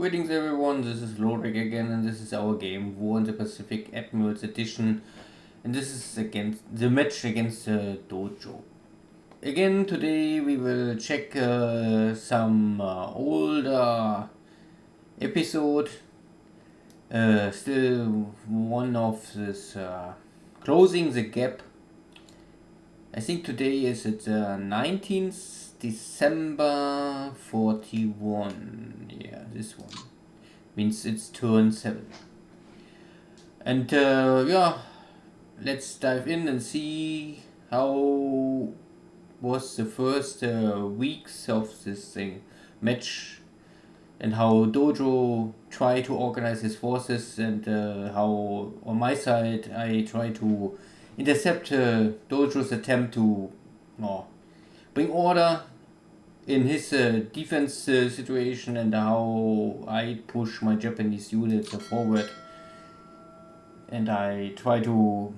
Greetings everyone, this is Lodrik again, and this is our game War in the Pacific Admirals Edition, and this is against the match against Dojo. Again today we will check some older episode, still one of this Closing the Gap. I think today is it 19th December 41. Yeah, this one means it's turn 7. And yeah, let's dive in and see how was the first weeks of this match, and how Dojo tried to organize his forces, and how on my side I try to intercept Dojo's attempt to bring order in his defense situation, and how I push my Japanese units forward, and I try to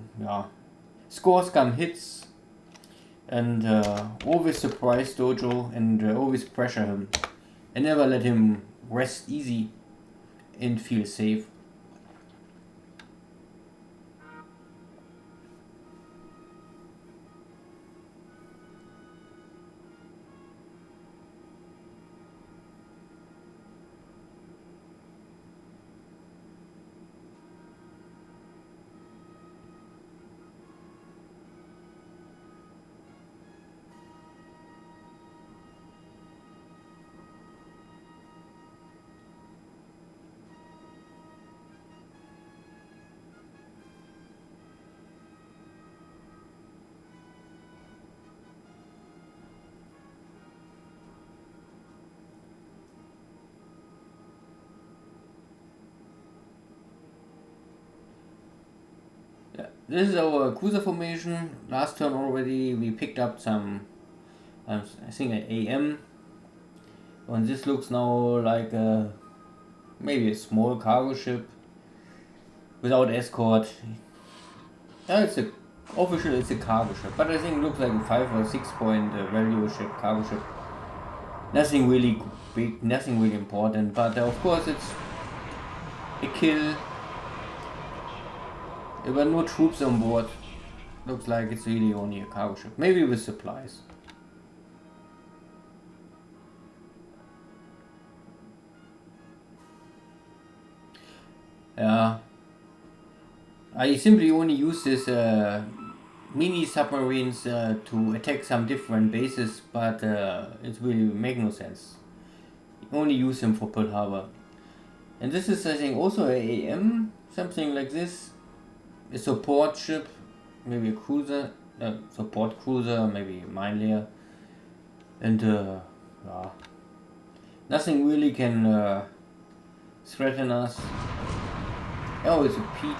score some hits, and always surprise Dojo, and always pressure him and never let him rest easy and feel safe. Yeah, this is our cruiser formation. Last turn already we picked up some, I think an AM. And this looks now like maybe a small cargo ship without escort. Yeah, it's a cargo ship, but I think it looks like a 5 or 6 point value ship, cargo ship. Nothing really big, nothing really important, but of course it's a kill. There were no troops on board. Looks like it's really only a cargo ship, maybe with supplies. Yeah, I simply only use this mini submarines to attack some different bases, but it will make no sense. You only use them for Pearl Harbor. And this is, I think, also a AM, something like this. A support ship, maybe a cruiser, support cruiser, maybe a mine layer. And nothing really can threaten us. Oh, it's a PG,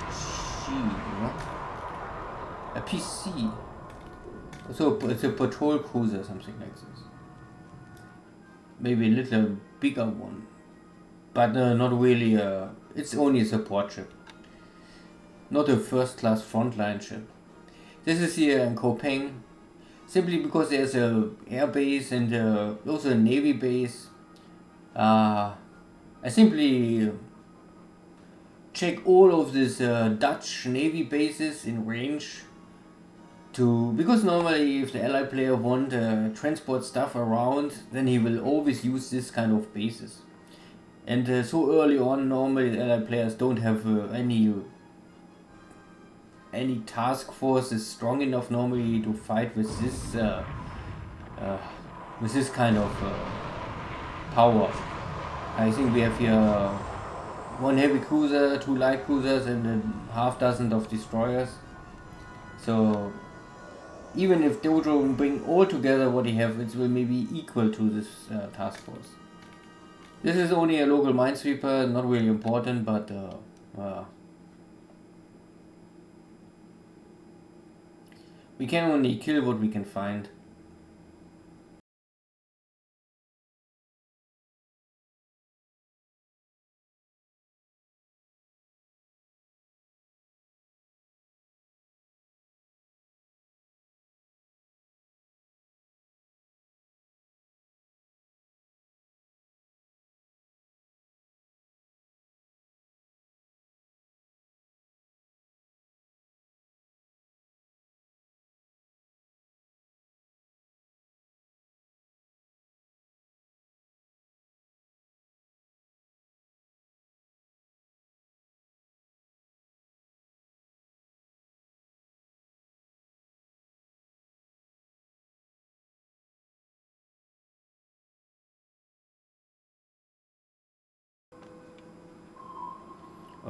a PC. So it's a patrol cruiser, something like this. Maybe a little bigger one, but not really. It's only a support ship, not a first-class frontline ship. This is here in Kopeng, simply because there's a air base and also a navy base. I simply check all of these Dutch navy bases in range, because normally if the ally player want transport stuff around, then he will always use this kind of bases. And so early on, normally the ally players don't have any task force is strong enough normally to fight with this kind of power. I think we have here one heavy cruiser, 2 light cruisers, and a half dozen of destroyers. So even if Dojo bring all together what he have, it will maybe equal to this task force. This is only a local minesweeper, not really important, but we can only kill what we can find.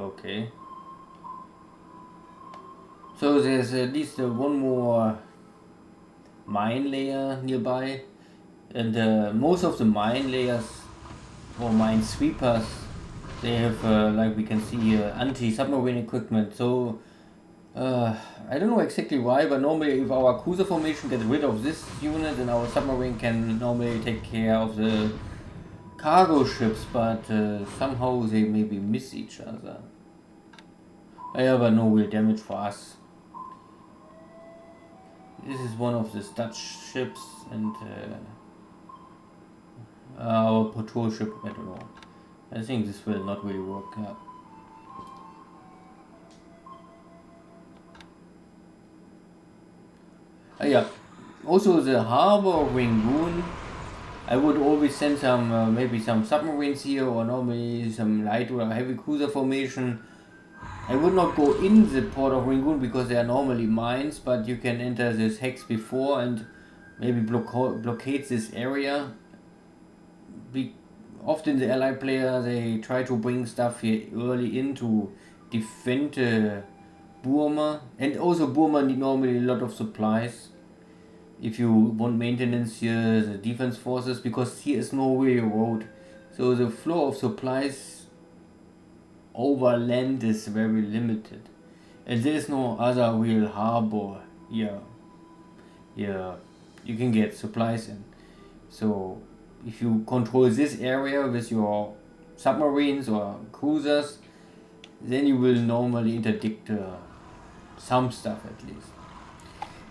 Okay. So there's at least one more mine layer nearby, and most of the mine layers or mine sweepers, they have like we can see here anti-submarine equipment. So I don't know exactly why, but normally if our cruiser formation gets rid of this unit, then our submarine can normally take care of the cargo ships, but somehow they maybe miss each other. Yeah, but no real damage for us. This is one of the Dutch ships and our patrol ship, I don't know. I think this will not really work. Yeah. Yeah. Also the harbor of Rangoon, I would always send some maybe some submarines here, or normally some light or heavy cruiser formation. I would not go in the port of Rangoon because they are normally mines, but you can enter this hex before and maybe blockade this area. Often the allied player, they try to bring stuff here early in to defend Burma, and also Burma need normally a lot of supplies. If you want maintenance here, the defense forces, because here is no real road, so the flow of supplies over land is very limited, and there is no other real harbor here. Yeah, you can get supplies in. So if you control this area with your submarines or cruisers, then you will normally interdict some stuff at least.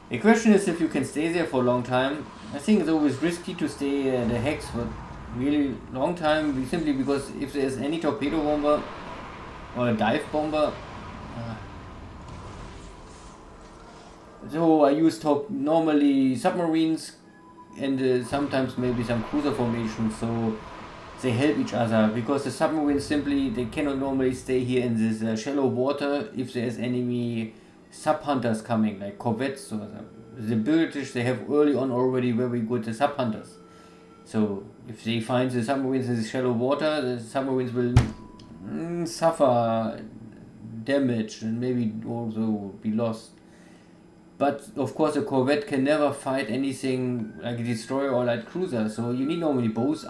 The question is if you can stay there for a long time. I think it's always risky to stay at the hex for really long time, simply because if there's any torpedo bomber or a dive bomber, so I use normally submarines and sometimes maybe some cruiser formations, so they help each other, because the submarines simply, they cannot normally stay here in this shallow water if there's enemy sub hunters coming, like corvettes or the British. They have early on already very good sub hunters, so if they find the submarines in the shallow water, the submarines will suffer damage and maybe also be lost. But of course a corvette can never fight anything like a destroyer or light cruiser, so you need normally both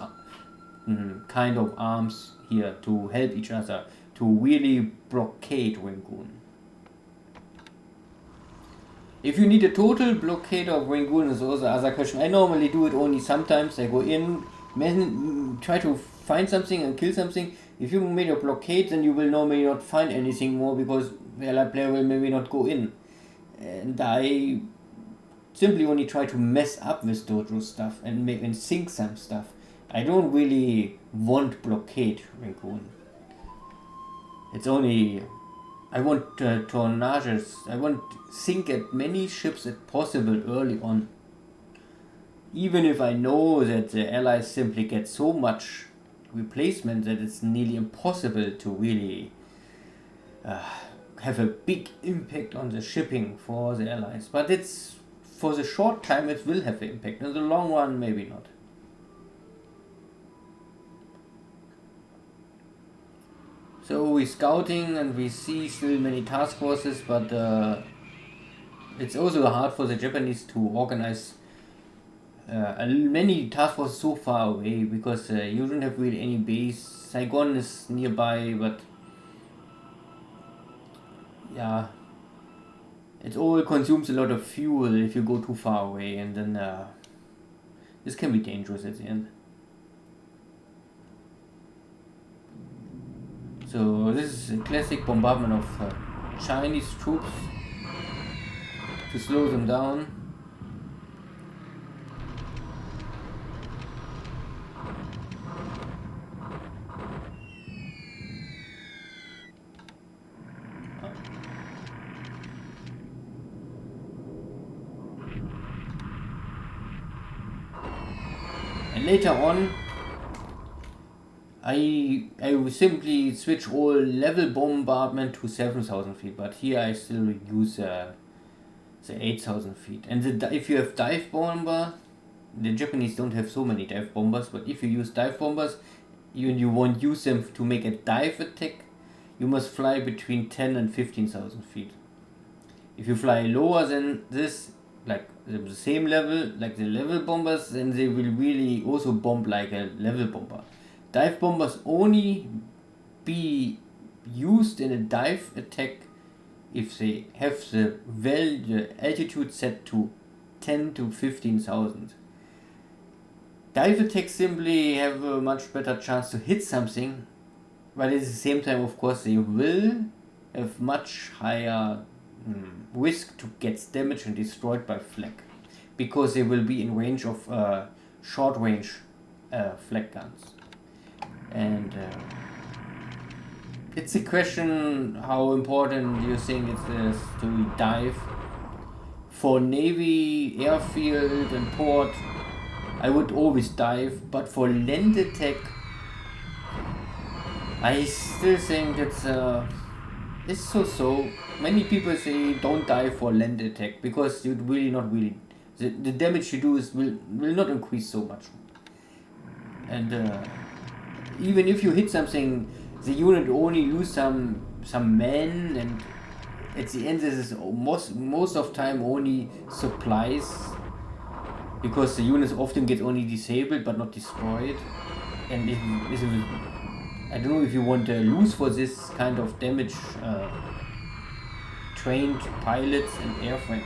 kind of arms here to help each other to really blockade Rangoon. If you need a total blockade of Rangoon is also other question. I normally do it only sometimes. I go in, try to find something and kill something. If you made a blockade, then you will normally not find anything more, because the allied player will maybe not go in. And I simply only try to mess up with Dojo stuff and sink some stuff. I don't really want blockade Rangoon. It's only I want tornages. I want sink as many ships as possible early on. Even if I know that the allies simply get so much replacement that it's nearly impossible to really have a big impact on the shipping for the allies. But it's for the short time it will have an impact. In the long run, maybe not. So we're scouting and we see still many task forces, but it's also hard for the Japanese to organize many task forces so far away, because you don't have really any base. Saigon is nearby, but yeah, it all consumes a lot of fuel if you go too far away, and then this can be dangerous at the end. So this is a classic bombardment of Chinese troops to slow them down. And later on, I will simply switch all level bombardment to 7,000 feet, but here I still use the 8,000 feet. And if you have dive bomber, the Japanese don't have so many dive bombers, but if you use dive bombers, you won't use them to make a dive attack, you must fly between 10 and 15,000 feet. If you fly lower than this, like the same level, like the level bombers, then they will really also bomb like a level bomber. Dive bombers only be used in a dive attack if they have the altitude set to 10 to 15,000. Dive attacks simply have a much better chance to hit something, but at the same time, of course, they will have much higher risk to get damaged and destroyed by flak, because they will be in range of short range flak guns. And it's a question how important you think it is to dive. For Navy, airfield and port, I would always dive, but for land attack, I still think it's so. Many people say don't dive for land attack because you really not really the damage you do will not increase so much. And even if you hit something, the unit only lose some men, and at the end this is most of time only supplies, because the units often get only disabled but not destroyed. And if I don't know if you want to lose for this kind of damage trained pilots and airframes.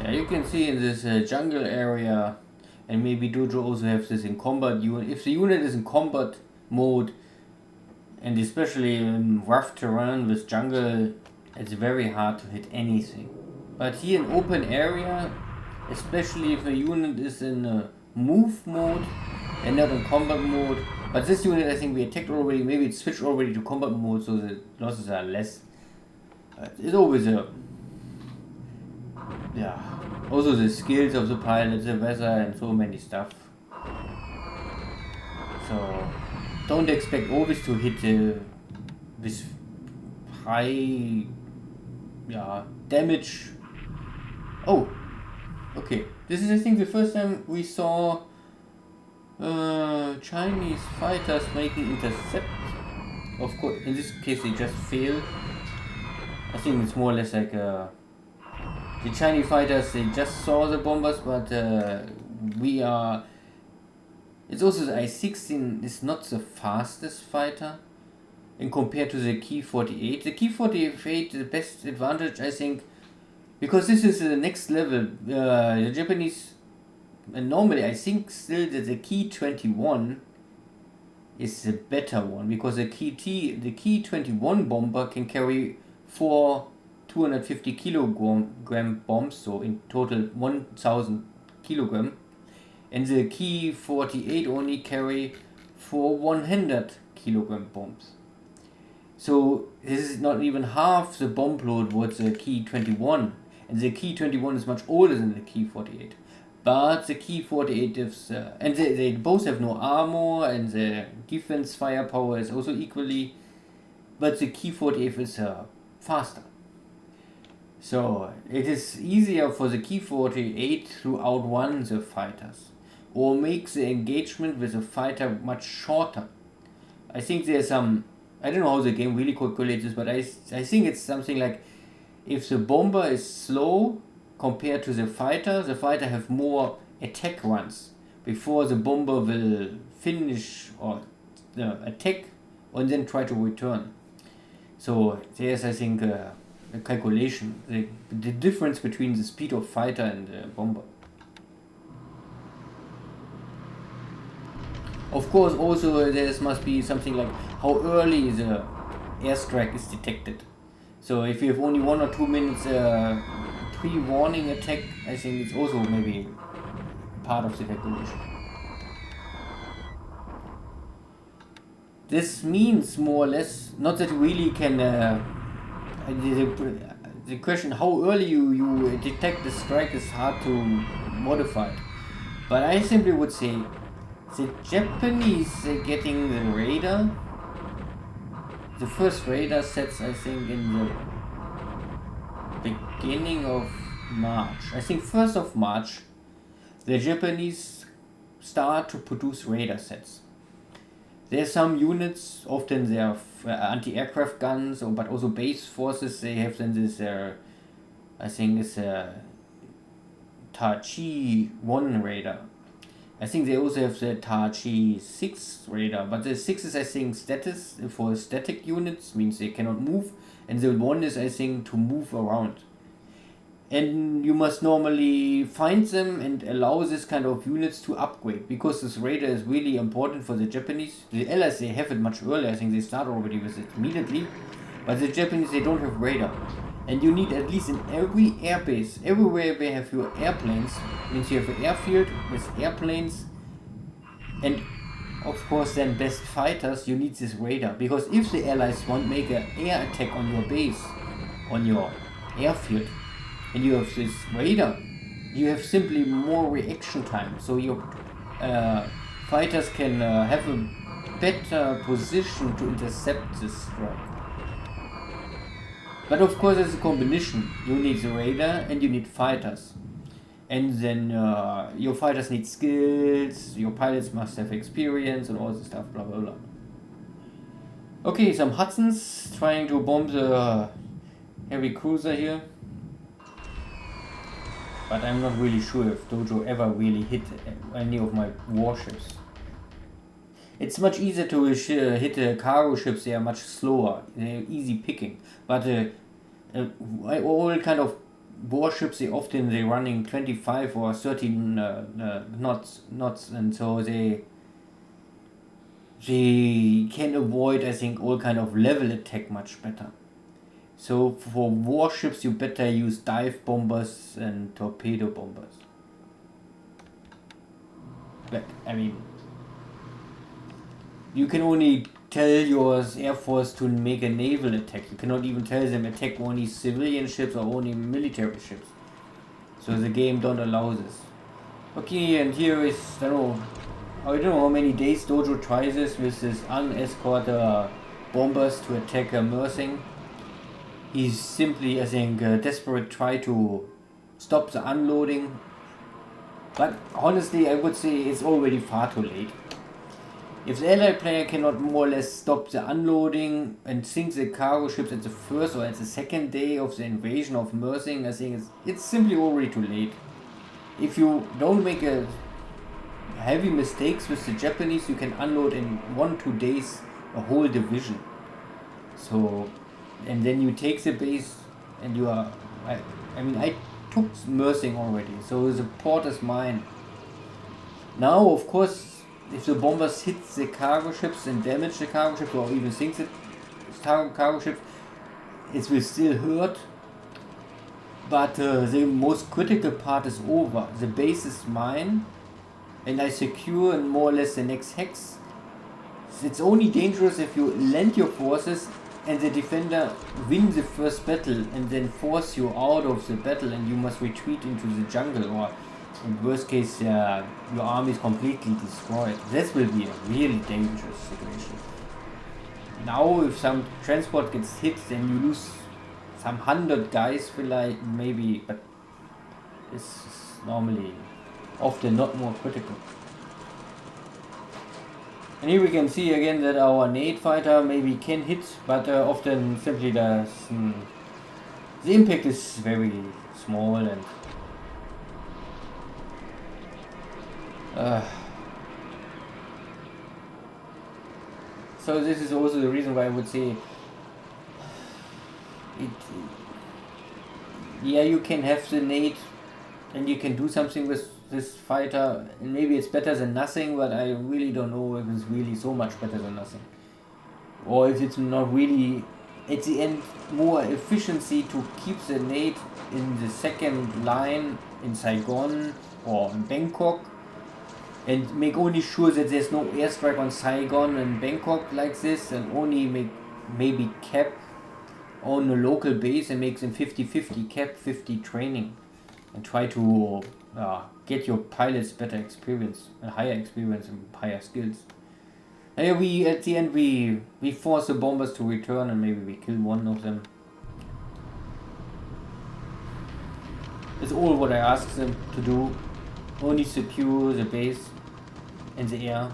You can see in this jungle area, and maybe Dojo also have this in combat unit. If the unit is in combat mode, and especially in rough terrain with jungle, it's very hard to hit anything. But here in open area, especially if a unit is in a move mode and not in combat mode, but this unit I think we attacked already, maybe it switched already to combat mode so the losses are less. It's always also the skills of the pilot, the weather and so many stuff. So don't expect always to hit with high damage. Oh, okay. This is I think the first time we saw Chinese fighters making intercept. Of course, in this case they just failed. I think it's more or less like the Chinese fighters, they just saw the bombers, but we are. It's also the I-16 is not the fastest fighter, and compared to the Ki-48. The Ki-48, the best advantage I think, because this is the next level. The Japanese, and normally I think still that the Ki-21 is the better one, because the Ki-21 bomber can carry 4 250 kilogram bombs, so in total 1000 kilogram, and the Ki-48 only carry 4 100 kilogram bombs. So this is not even half the bomb load what the Ki-21, and the Ki-21 is much older than the Ki-48. But the Ki-48 is, and they both have no armor, and the defense firepower is also equally, but the Ki-48 is faster. So it is easier for the Ki-48 to outrun the fighters, or make the engagement with the fighter much shorter. I think there's some, I don't know how the game really calculates this, but I think it's something like, if the bomber is slow compared to the fighter have more attack runs before the bomber will finish or attack and then try to return. So there's, I think, a calculation, the difference between the speed of fighter and the bomber. Of course, also there must be something like how early the airstrike is detected. So if you have only 1 or 2 minutes pre-warning attack, I think it's also maybe part of the calculation. This means more or less, not that you really can, the question how early you detect the strike is hard to modify. But I simply would say the Japanese getting the radar, the first radar sets, I think, in the beginning of March. I think 1st of March, the Japanese start to produce radar sets. There are some units, often they are anti-aircraft guns, but also base forces. They have then this, I think it's a Tachi 1 radar. I think they also have the Tachi 6 radar, but the 6 is, I think, status for static units, means they cannot move, and the 1 is, I think, to move around. And you must normally find them and allow this kind of units to upgrade, because this radar is really important for the Japanese. The Allies, they have it much earlier. I think they start already with it immediately, but the Japanese, they don't have radar. And you need, at least in every airbase, everywhere they have your airplanes, means you have an airfield with airplanes, and of course then best fighters, you need this radar. Because if the Allies want to make an air attack on your base, on your airfield, and you have this radar, you have simply more reaction time. So your fighters can have a better position to intercept this strike. But of course, it's a combination. You need the radar and you need fighters. And then your fighters need skills, your pilots must have experience and all this stuff, blah blah blah. Okay, some Hudsons trying to bomb the heavy cruiser here. But I'm not really sure if Dojo ever really hit any of my warships. It's much easier to hit the cargo ships. They are much slower. They're easy picking. But all kind of warships, they running 25 or 13 knots, and so they can avoid, I think, all kind of level attack much better. So for warships, you better use dive bombers and torpedo bombers. But I mean, you can only tell your air force to make a naval attack. You cannot even tell them attack only civilian ships or only military ships. So the game don't allow this. Okay, and here is, I don't know how many days Dojo tries this with this unescorted bombers to attack Mersing. He's simply, I think, desperate try to stop the unloading. But honestly, I would say it's already far too late. If the Allied player cannot more or less stop the unloading and sink the cargo ships at the first or at the second day of the invasion of Mersing, I think it's simply already too late. If you don't make heavy mistakes with the Japanese, you can unload in 1-2 days a whole division. So, and then you take the base and you are, I took Mersing already, so the port is mine. Now, of course, if the bombers hit the cargo ships and damage the cargo ships or even sink the cargo ships, it will still hurt. But the most critical part is over. The base is mine and I secure more or less the next hex. It's only dangerous if you land your forces and the defender wins the first battle and then force you out of the battle and you must retreat into the jungle, or in worst case your army is completely destroyed. This will be a really dangerous situation. Now if some transport gets hit, then you lose some 100 guys, maybe, but this is normally often not more critical. And here we can see again that our nade fighter maybe can hit, but often simply the impact is very small and Uh, so this is also the reason why I would say it. Yeah, you can have the nade, and you can do something with this fighter, and maybe it's better than nothing. But I really don't know if it's really so much better than nothing, or if it's not really at the end more efficiency to keep the nade in the second line in Saigon or in Bangkok, and make only sure that there's no airstrike on Saigon and Bangkok like this, and only make maybe cap on a local base and make them 50-50 cap, 50 training, and try to get your pilots better experience and higher experience and higher skills. And yeah, we at the end we force the bombers to return, and maybe we kill one of them. It's all what I ask them to do. Only secure the base in the air.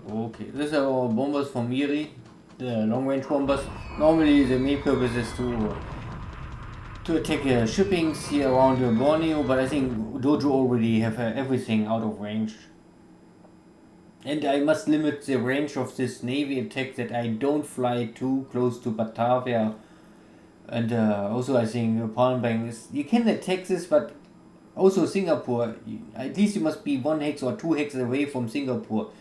Okay, these are our bombers from Miri, the long-range bombers. Normally the main purpose is to attack shippings here around Borneo, but I think Dojo already have everything out of range. And I must limit the range of this navy attack, that I don't fly too close to Batavia. And also I think Palm Bank is, you can attack this, but also Singapore, at least you must be 1 hex or 2 hex away from Singapore.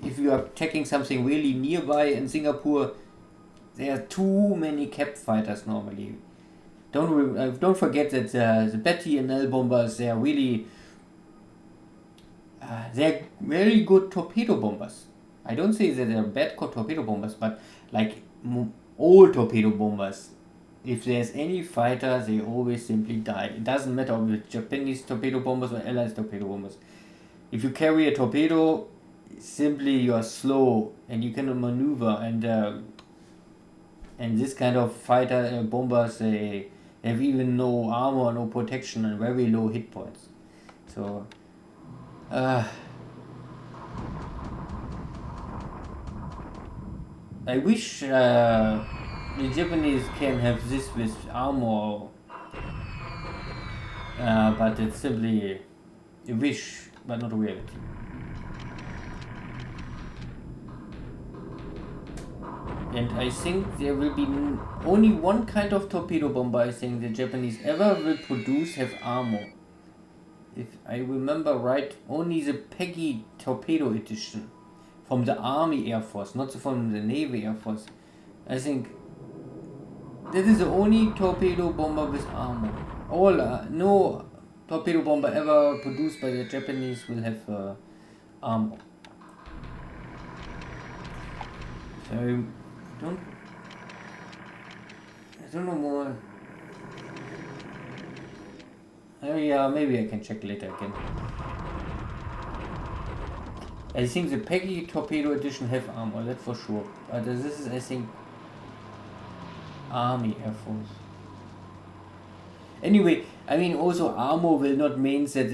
If you are attacking something really nearby in Singapore, there are too many cap fighters normally. Don't forget that the Betty and L bombers, they are really they're very good torpedo bombers. I don't say that they're bad torpedo bombers, but like all torpedo bombers, if there's any fighter, they always simply die. It doesn't matter if it's Japanese torpedo bombers or Allied torpedo bombers. If you carry a torpedo, simply you are slow and you cannot maneuver, and this kind of fighter bombers, they have even no armor, no protection, and very low hit points. So I wish the Japanese can have this with armor, but it's simply a wish, but not a reality. And I think there will be only one kind of torpedo bomber I think the Japanese ever will produce have armor. If I remember right, only the Peggy Torpedo Edition from the Army Air Force, not from the Navy Air Force. I think that is the only torpedo bomber with armor. No torpedo bomber ever produced by the Japanese will have armor. So I don't know more. Yeah, maybe I can check later again. I think the Peggy Torpedo Edition have armor, that's for sure. But this is, I think, Army Air Force. Anyway, I mean, also armor will not mean that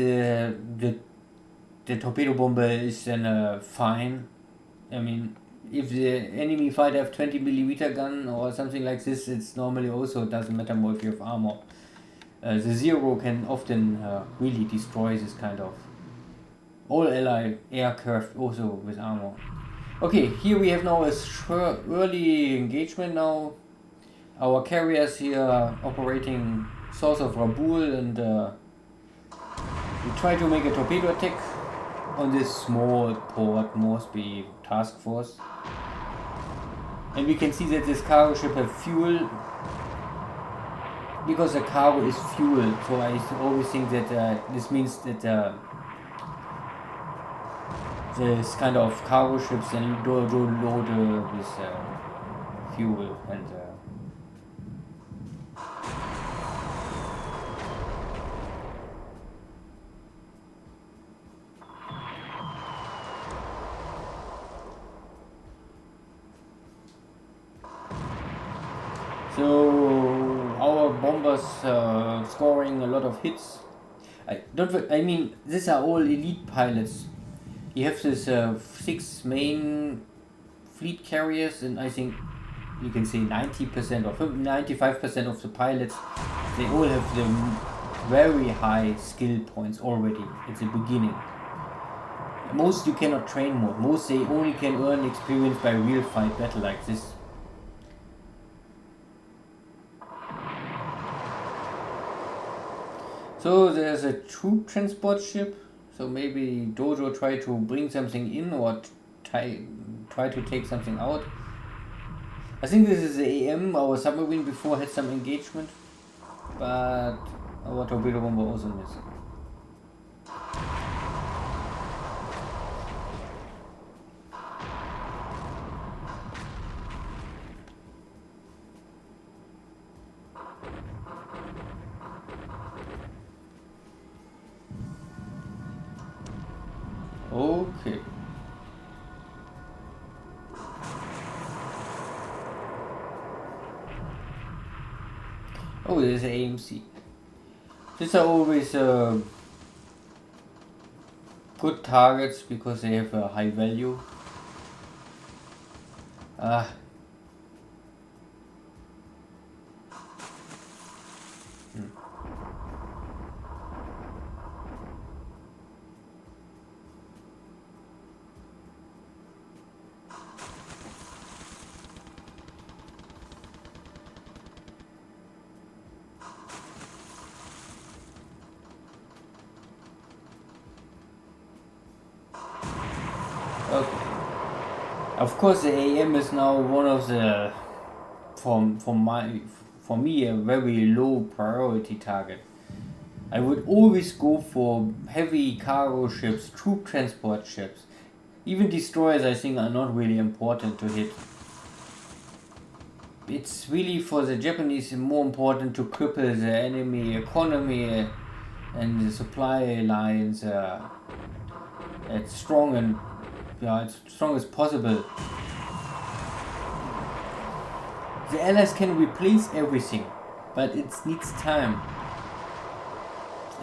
the torpedo bomber is then fine. I mean, if the enemy fighter have 20mm gun or something like this, it's normally also doesn't matter more if you have armor. The Zero can often really destroy this kind of all allied aircraft also with armor. Okay, here we have now a early engagement now. Our carriers here operating south of Rabaul, and we try to make a torpedo attack on this small port Moresby task force. And we can see that this cargo ship has fuel, because the cargo is fuel. So I always think that this means that this kind of cargo ships and Dojo load with fuel and so our bombers scoring a lot of hits. I mean, these are all elite pilots. You have this 6 main fleet carriers, and I think you can say 90% or 95% of the pilots, they all have the very high skill points already at the beginning. Most you cannot train more. Most they only can earn experience by real fight battle like this. So there's a troop transport ship. So maybe Dojo try to bring something in or try to take something out. I think this is the AM. Our submarine before had some engagement, but our torpedo bomber also missed. Okay. Oh, there's an AMC. These are always good targets because they have a high value. Okay. Of course, the AM is now one of the, for me, a very low priority target. I would always go for heavy cargo ships, troop transport ships. Even destroyers, I think, are not really important to hit. It's really for the Japanese more important to cripple the enemy economy and the supply lines as strong and as strong as possible. The allies can replace everything, but it needs time.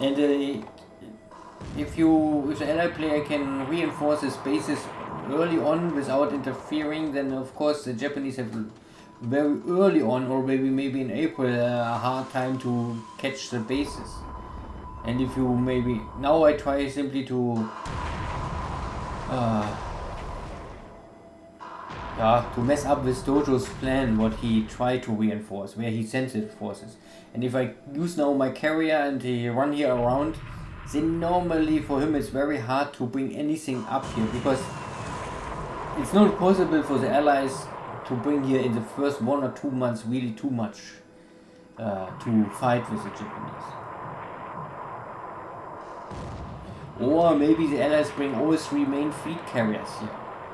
And if the ally player can reinforce his bases early on without interfering, then of course the Japanese have very early on, or maybe in April, a hard time to catch the bases. And if you maybe now I try simply to mess up with Dojo's plan, what he tried to reinforce, where he sends his forces. And if I use now my carrier and he run here around, then normally for him it's very hard to bring anything up here, because it's not possible for the allies to bring here in the first 1 or 2 months really too much to fight with the Japanese. Or maybe the allies bring all 3 main fleet carriers here.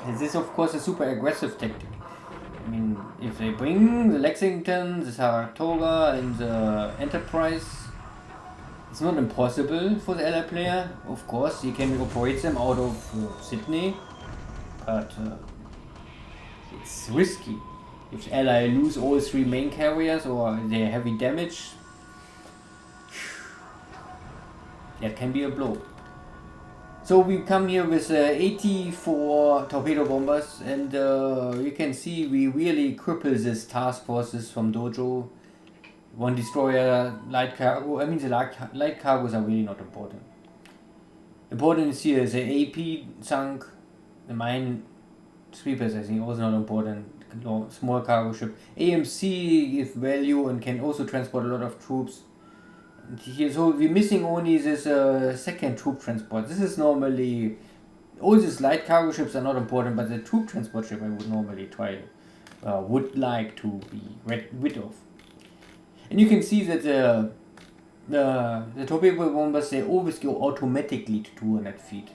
This is of course a super aggressive tactic. I mean, if they bring the Lexington, the Saratoga and the Enterprise, it's not impossible for the ally player. Of course, he can operate them out of Sydney, but it's risky. If the ally lose all 3 main carriers or they are heavy damage, that can be a blow. So we come here with 84 torpedo bombers, and you can see we really cripple this task forces from Dojo. 1 destroyer, light cargo. I mean, the light cargos are really not important. Important is here the AP sunk, the mine sweepers I think also not important. Small cargo ship. AMC gives value and can also transport a lot of troops. Here, so we're missing only this second troop transport. This is normally, all these light cargo ships are not important, but the troop transport ship I would normally try, would like to be rid of. And you can see that the torpedo bombers, they always go automatically to 200 feet.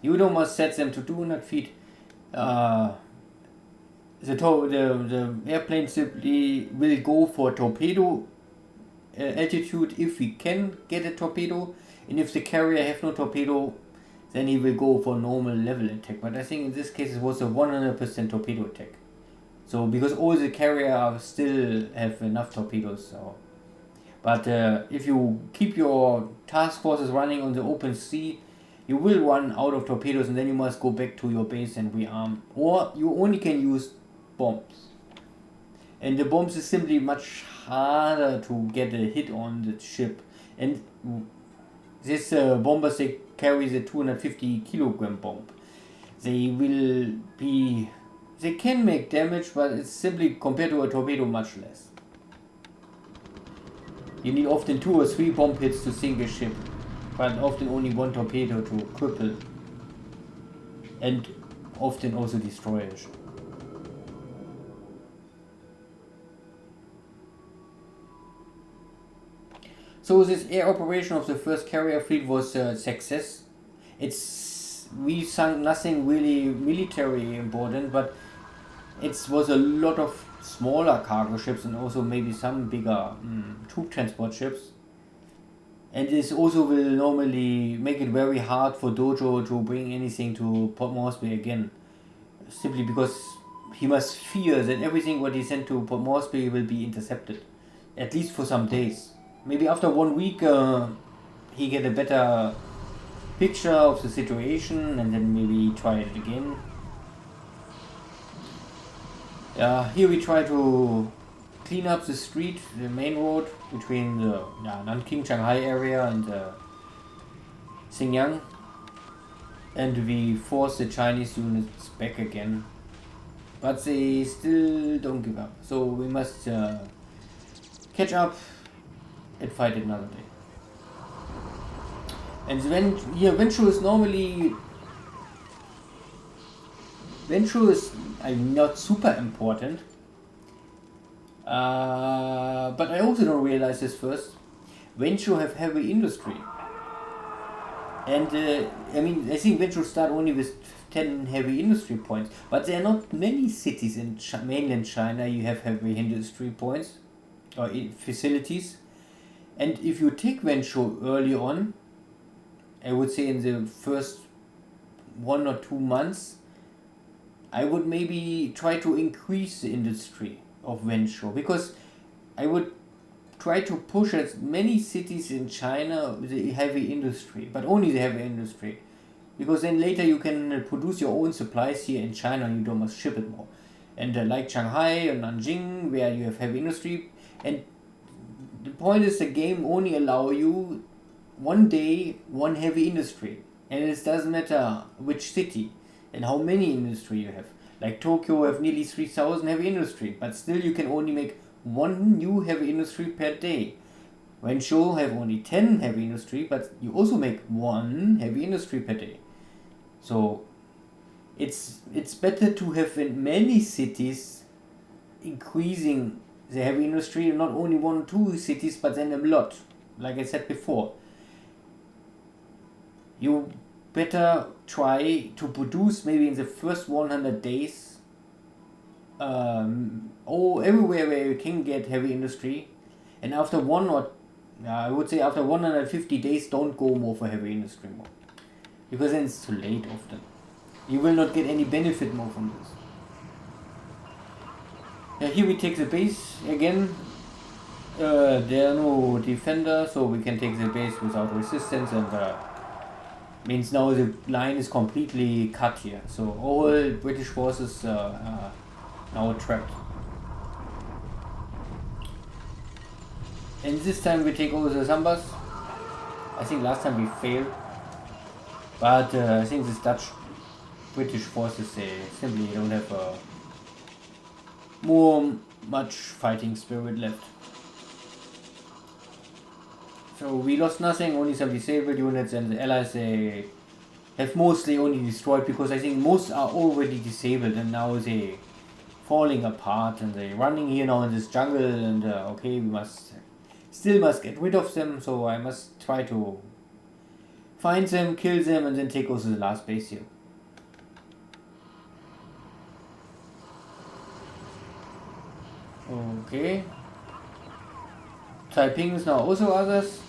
You don't must set them to 200 feet. the airplane simply will go for torpedo altitude if we can get a torpedo, and if the carrier have no torpedo, then he will go for normal level attack. But I think in this case it was a 100% torpedo attack. So because all the carrier still have enough torpedoes. So, but if you keep your task forces running on the open sea, you will run out of torpedoes, and then you must go back to your base and rearm, or you only can use bombs. And the bombs is simply much harder to get a hit on the ship. And this bombers, they carry the 250 kilogram bomb. They will be, they can make damage, but it's simply compared to a torpedo much less. You need often 2 or 3 bomb hits to sink a ship, but often only 1 torpedo to cripple, and often also destroy a ship. So this air operation of the first carrier fleet was a success. We sunk nothing really military important, but it was a lot of smaller cargo ships and also maybe some bigger troop transport ships. And this also will normally make it very hard for Dojo to bring anything to Port Moresby again. Simply because he must fear that everything what he sent to Port Moresby will be intercepted. At least for some days. Maybe after 1 week he get a better picture of the situation, and then maybe try it again. Here we try to clean up the street, the main road between the Nanking Shanghai area and Xinjiang, and we force the Chinese units back again, but they still don't give up, so we must catch up and fight another day. And then here Ventru is normally not super important, but I also don't realize this first. Ventru have heavy industry, and I think Ventru start only with 10 heavy industry points, but there are not many cities in mainland China you have heavy industry points or facilities. And if you take Ventru early on, I would say in the first 1 or 2 months, I would maybe try to increase the industry of Ventru, because I would try to push as many cities in China with the heavy industry, but only the heavy industry, because then later you can produce your own supplies here in China and you don't must ship it more. And like Shanghai and Nanjing, where you have heavy industry, and the point is the game only allow you 1 day, 1 heavy industry, and it doesn't matter which city and how many industry you have. Like Tokyo have nearly 3,000 heavy industry, but still you can only make 1 new heavy industry per day. Wenzhou have only 10 heavy industry, but you also make 1 heavy industry per day. So it's better to have in many cities increasing the heavy industry, not only 1 or 2 cities, but then a lot. Like I said before, you better try to produce maybe in the first 100 days everywhere where you can get heavy industry, and after I would say after 150 days don't go more for heavy industry more, because then it's too late often. You will not get any benefit more from this. Here we take the base again. There are no defender, so we can take the base without resistance, and means now the line is completely cut here. So all British forces are now trapped. And this time we take over the Zambas. I think last time we failed, but I think this British forces, they simply don't have much fighting spirit left. So we lost nothing, only some disabled units, and the Allies, they have mostly only destroyed, because I think most are already disabled and now they falling apart, and they running here now in this jungle, and okay, we still must get rid of them, so I must try to find them, kill them, and then take also the last base here. Okay. Taiping is now also others.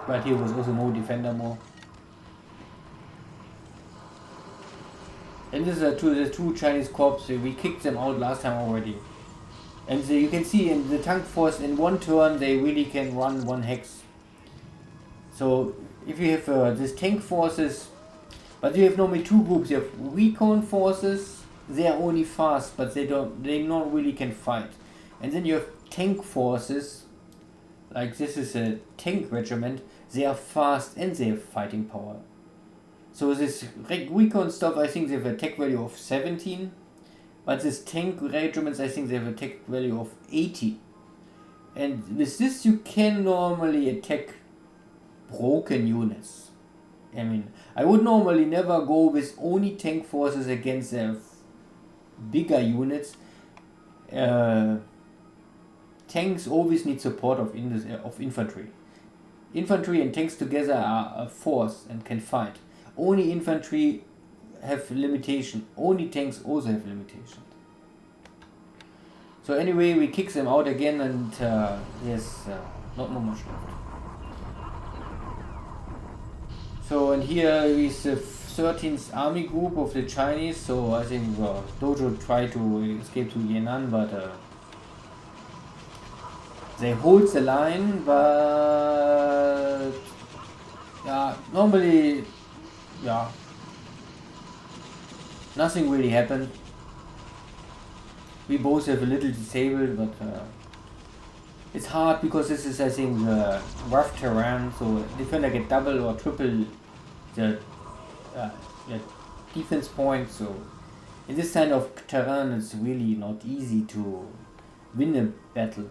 But here was also no defender more. And this is the two Chinese corps. We kicked them out last time already. And so you can see in the tank force in one turn they really can run one hex. So if you have these tank forces, but you have normally two groups. You have recon forces. They are only fast, but they not really can fight. And then you have tank forces. Like this is a tank regiment. They are fast and they have fighting power. So this recon stuff, I think they have a attack value of 17. But this tank regiments, I think they have a attack value of 80. And with this you can normally attack broken units. I mean, I would normally never go with only tank forces against their bigger units. Tanks always need support of infantry. Infantry and tanks together are a force and can fight. Only infantry have limitation. Only tanks also have limitations. So anyway, we kick them out again, and there's not much left. So and here is the 13th Army Group of the Chinese. So I think Dojo tried to escape to Yan'an, but they hold the line. But normally, nothing really happened. We both have a little disabled, but it's hard because this is, I think, rough terrain. So defender get double or triple the defense points. So in this kind of terrain, it's really not easy to win a battle.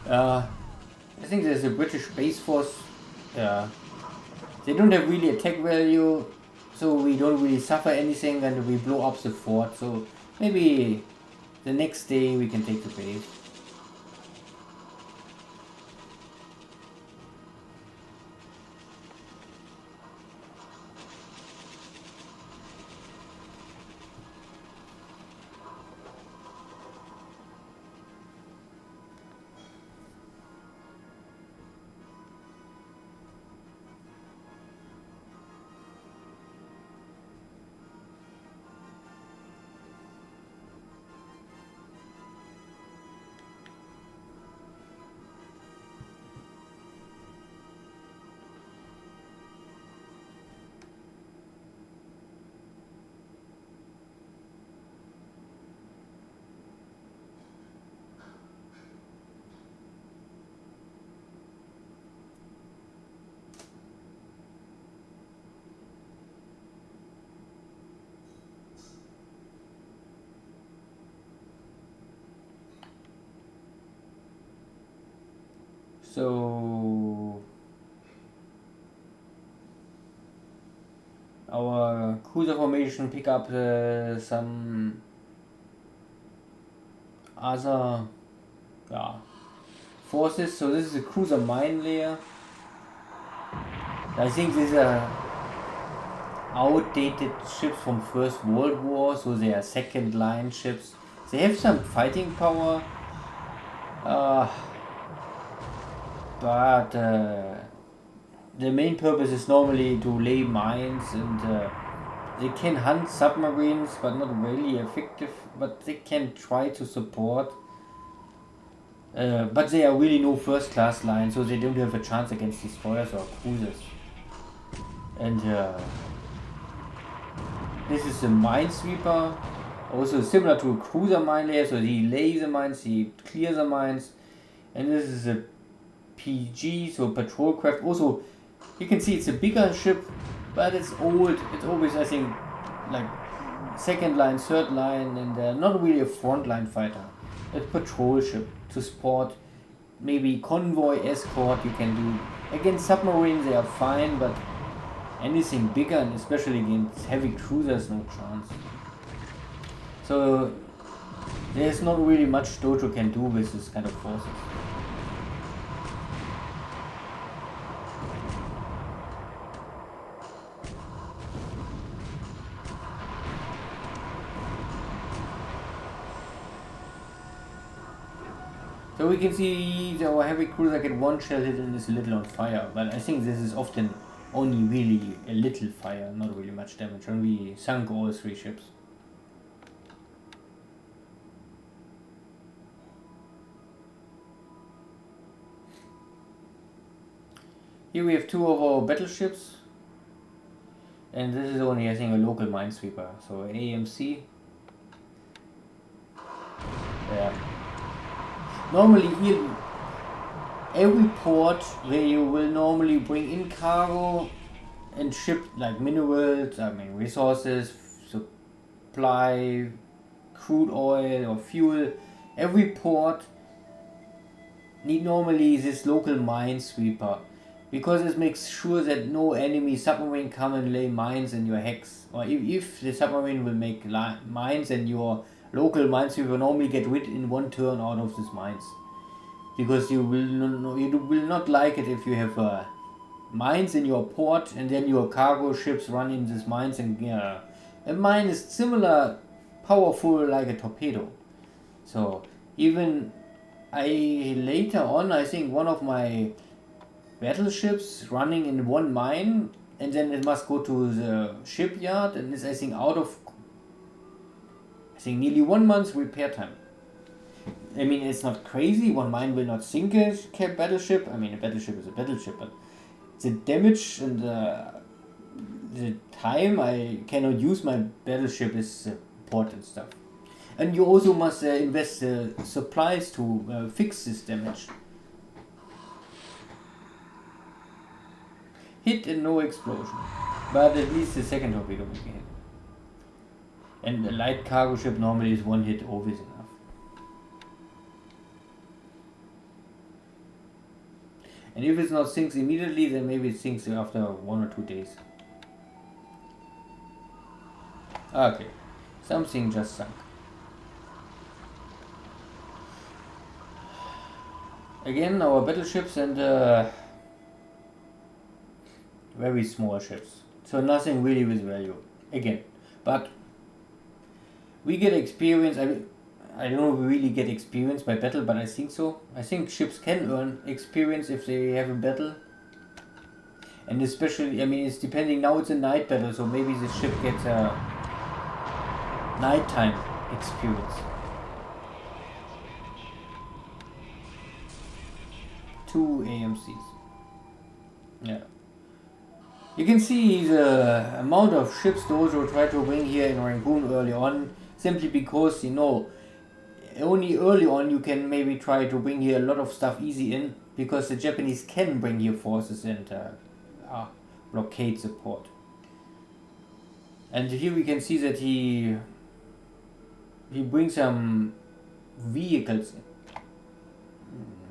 I think there's a British base force. They don't have really attack value, so we don't really suffer anything, and we blow up the fort. So maybe the next day we can take the base. So our cruiser formation pick up some other forces. So this is a cruiser mine layer. I think these are outdated ships from First World War, so they are second line ships. They have some fighting power. But the main purpose is normally to lay mines, and they can hunt submarines, but not really effective. But they can try to support. But they are really no first class line, so they don't have a chance against destroyers or cruisers. And this is a minesweeper, also similar to a cruiser mine layer. So he lays the mines, he clears the mines, and this is a PG, so patrol craft. Also, you can see it's a bigger ship, but it's old. It's always, I think, like second line, third line, and not really a front line fighter. A patrol ship to support, maybe convoy escort. You can do against submarines. They are fine, but anything bigger, and especially against heavy cruisers, no chance. So there's not really much Dojo can do with this kind of forces. So we can see our heavy cruiser get one shell hit and is a little on fire, but I think this is often only really a little fire, not really much damage, and we sunk all 3 ships. Here we have 2 of our battleships, and this is only, I think, a local minesweeper, so AMC. Yeah. Normally here, every port where you will normally bring in cargo and ship like minerals, resources, supply, crude oil or fuel, every port need normally this local minesweeper, because it makes sure that no enemy submarine come and lay mines in your hex, or if the submarine will make mines, and your local minesweeper normally get rid in 1 turn out of these mines, because you will not like it if you have mines in your port and then your cargo ships run in these mines, and a mine is similar powerful like a torpedo. So even later on, I think one of my battleships running in 1 mine, and then it must go to the shipyard, and is, I think, out of, I think, nearly 1 month's repair time. I mean, it's not crazy. 1 mine will not sink a battleship. I mean, a battleship is a battleship, but the damage and the time I cannot use my battleship is important stuff. And you also must invest supplies to fix this damage. Hit and no explosion, but at least the second torpedo will be hit. And a light cargo ship normally is 1 hit always enough. And if it's not sinks immediately, then maybe it sinks after 1 or 2 days. Okay, something just sunk. Again, our battleships and very small ships. So nothing really with value. Again, but we get experience. I don't know if we really get experience by battle, but I think so. I think ships can earn experience if they have a battle. And especially, I mean, it's depending, now it's a night battle, so maybe the ship gets a nighttime experience. 2 AMCs. Yeah. You can see the amount of ships Dojo tried to bring here in Rangoon early on, simply because, only early on you can maybe try to bring here a lot of stuff easy in, because the Japanese can bring here forces and blockade the port. And here we can see that he brings some vehicles in.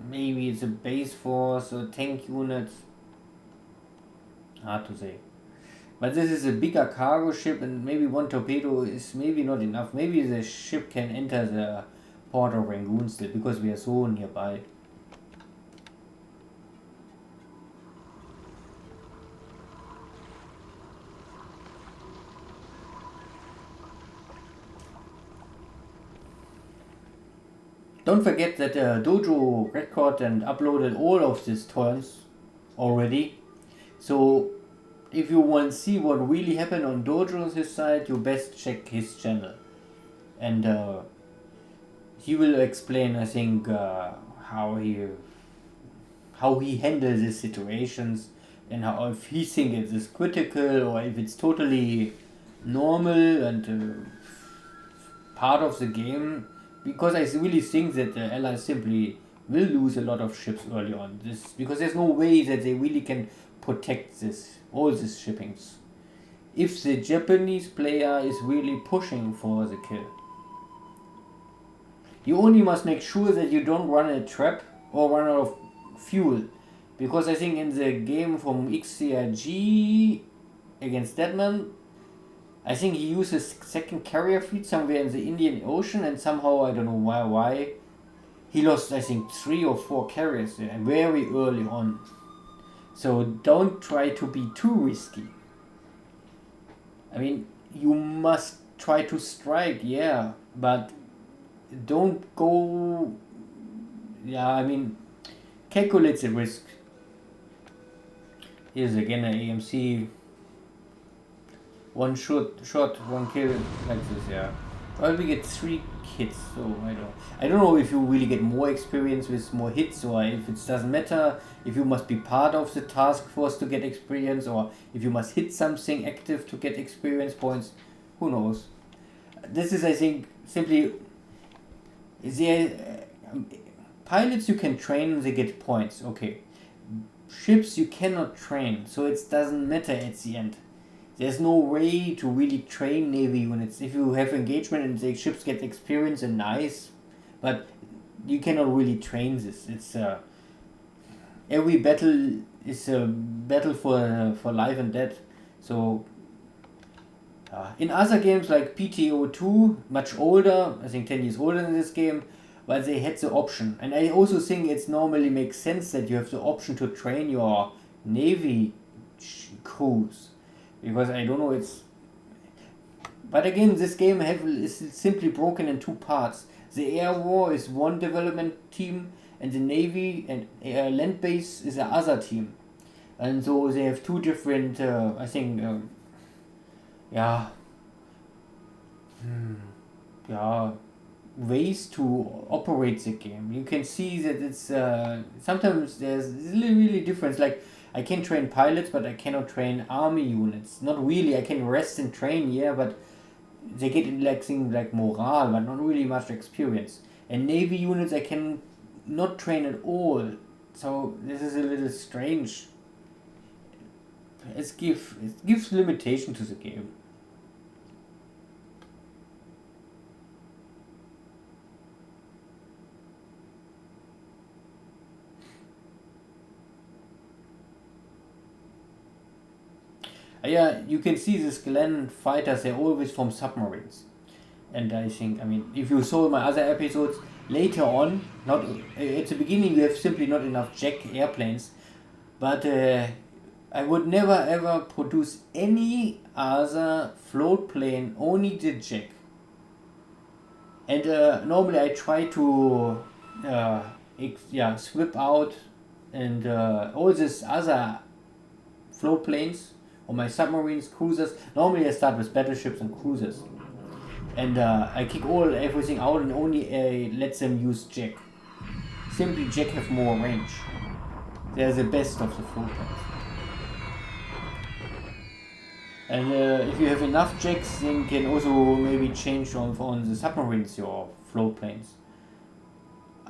Maybe it's a base force or tank units. Hard to say. But this is a bigger cargo ship, and maybe 1 torpedo is maybe not enough. Maybe the ship can enter the port of Rangoon still, because we are so nearby. Don't forget that Dojo recorded and uploaded all of these turns already. So if you want to see what really happened on Dojo's side, you best check his channel. And he will explain, I think, how he handles these situations, and how, if he thinks it is critical or if it's totally normal and part of the game. Because I really think that the Allies simply will lose a lot of ships early on. Because there's no way that they really can protect all these shippings, if the Japanese player is really pushing for the kill. You only must make sure that you don't run a trap or run out of fuel. Because I think in the game from XCRG against Deadman, I think he used his second carrier fleet somewhere in the Indian Ocean, and somehow, I don't know why, he lost, I think, 3 or 4 carriers there very early on. So don't try to be too risky. I mean, you must try to strike, yeah, but don't go yeah, I mean, calculates the risk. Here's again an AMC. One shot, one kill, like this, yeah. Well, we get 3 hits, so I don't know if you really get more experience with more hits, or if it doesn't matter, if you must be part of the task force to get experience, or if you must hit something active to get experience points. Who knows? This is, I think, simply pilots you can train, they get points, okay. Ships you cannot train, so it doesn't matter at the end. There's no way to really train Navy units. If you have engagement and the ships get experience and nice, but you cannot really train this. It's every battle is a battle for life and death. So in other games like PTO2, much older, I think 10 years older than this game, but they had the option. And I also think it normally makes sense that you have the option to train your Navy crews. Because I don't know, but again, this game is simply broken in 2 parts. The Air War is one development team, and the Navy and land base is the other team. And so they have 2 different, I think, ways to operate the game. You can see that it's sometimes there's really difference. Like, I can train pilots, but I cannot train army units. Not really. I can rest and train, yeah, but they get like things like morale, but not really much experience. And navy units I can not train at all. So this is a little strange. It gives limitation to the game. Yeah, you can see these Glen fighters, they're always from submarines. And I think, I mean, if you saw my other episodes, later on, not at the beginning you have simply not enough jet airplanes, but I would never ever produce any other float plane, only the jet. And normally I try to swip out and all these other float planes or my submarines, cruisers. Normally I start with battleships and cruisers. And I kick everything out and only let them use Jack. Simply Jack have more range. They're the best of the float planes. And if you have enough Jacks, then you can also maybe change on the submarines your float planes.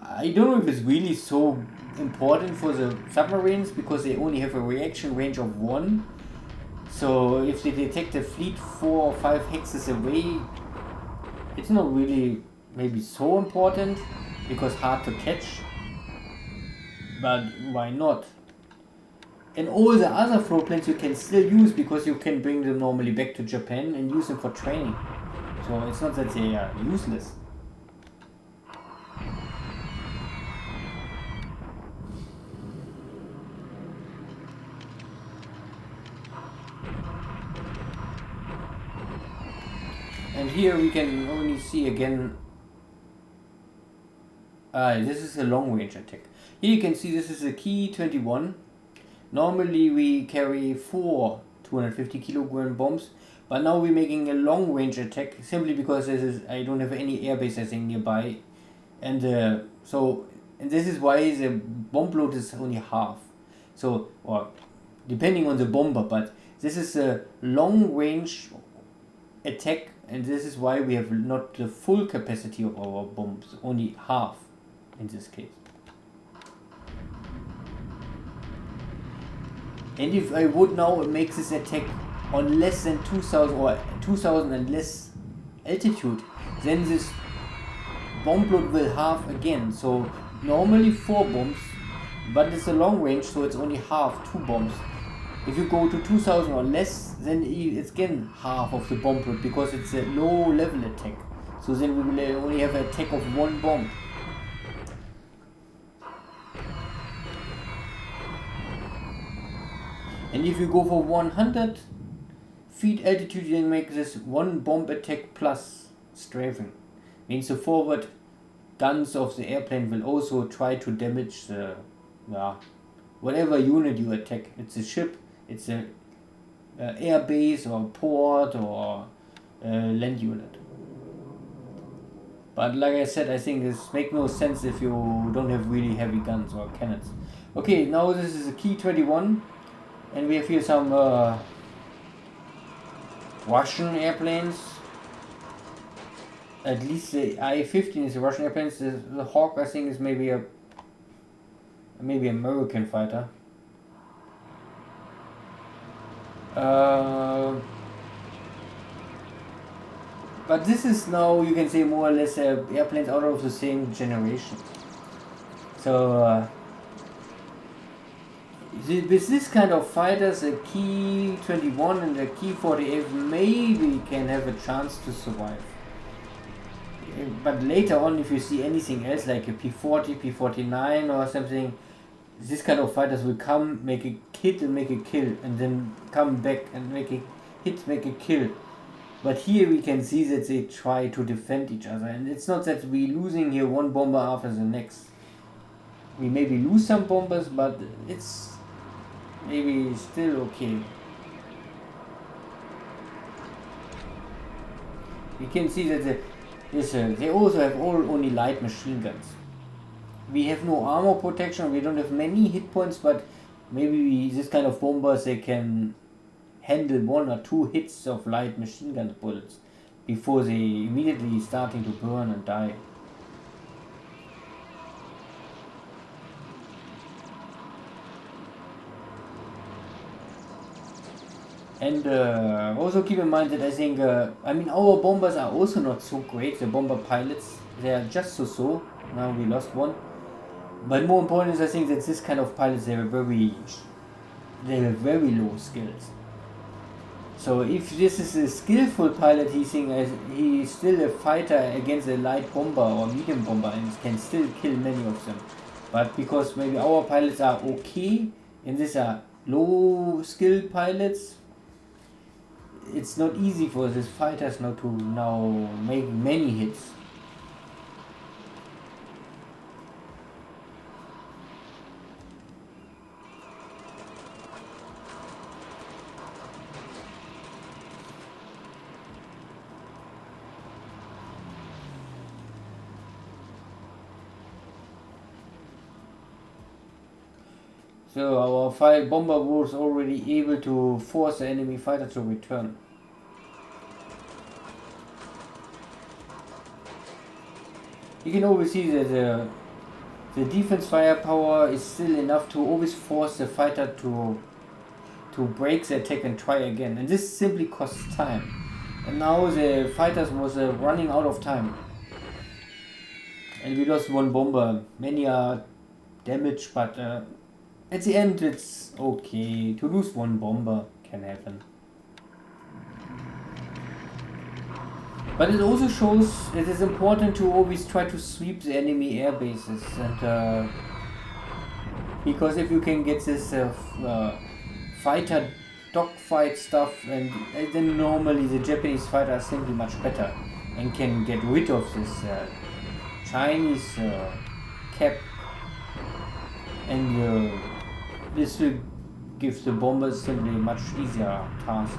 I don't know if it's really so important for the submarines because they only have a reaction range of 1. So if they detect a fleet 4 or 5 hexes away, it's not really maybe so important because hard to catch. But why not? And all the other float planes you can still use because you can bring them normally back to Japan and use them for training. So it's not that they are useless. And here we can only see again, this is a long range attack. Here you can see this is a Key 21. Normally we carry 4 250 kilogram bombs, but now we're making a long range attack simply because I don't have any airbase I think nearby, and this is why the bomb load is only half. So, or depending on the bomber, but this is a long range attack, and this is why we have not the full capacity of our bombs, only half in this case. And if I would now make this attack on less than 2000 or 2000 and less altitude, then this bomb load will halve again. So normally 4 bombs, but it's a long range, so it's only half, 2 bombs. If you go to 2000 or less, then it's again half of the bomb load because it's a low level attack. So then we will only have an attack of 1 bomb. And if you go for 100 feet altitude, you then make this 1 bomb attack plus strafing. Means the forward guns of the airplane will also try to damage the whatever unit you attack. It's a ship, it's a air base or port or land unit. But like I said, I think this makes no sense if you don't have really heavy guns or cannons. Okay, now this is a Ki-21, and we have here some Russian airplanes. At least the I-15 is a Russian airplane. The Hawk, I think, is maybe American fighter. But this is now, you can say, more or less airplanes out of the same generation. So with this kind of fighters, a Ki-21 and a Ki-48 maybe can have a chance to survive. But later on, if you see anything else like a P-40, P-49 or something, this kind of fighters will come, make a hit and make a kill, and then come back and make a hit, make a kill. But here we can see that they try to defend each other, and it's not that we're losing here one bomber after the next. We maybe lose some bombers, but it's maybe still okay. We can see that they also have only light machine guns. We have no armor protection, we don't have many hit points, but maybe this kind of bombers, they can handle 1 or 2 hits of light machine gun bullets before they immediately starting to burn and die. And also keep in mind that I think, our bombers are also not so great, the bomber pilots, they are just so. Now we lost one. But more important is, I think, that this kind of pilots, they have very low skills. So if this is a skillful pilot, he's still a fighter against a light bomber or medium bomber and can still kill many of them. But because maybe our pilots are okay and these are low skill pilots, it's not easy for these fighters not to now make many hits. So our bomber was already able to force the enemy fighter to return. You can always see that the defense firepower is still enough to always force the fighter to break the attack and try again. And this simply costs time. And now the fighters was running out of time. And we lost one bomber. Many are damaged, but at the end it's okay. To lose one bomber can happen. But it also shows it is important to always try to sweep the enemy air bases, and because if you can get this fighter dogfight stuff, and then normally the Japanese fighter are simply much better and can get rid of this Chinese cap, and this will give the bombers simply a much easier task.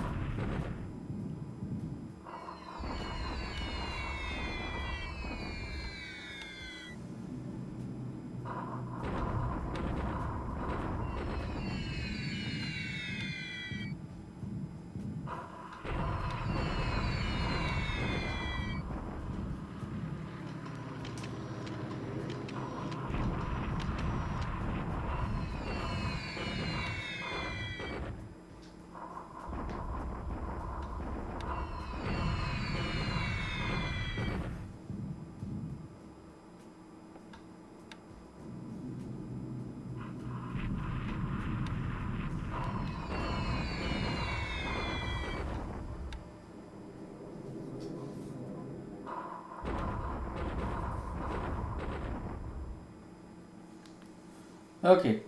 Okay,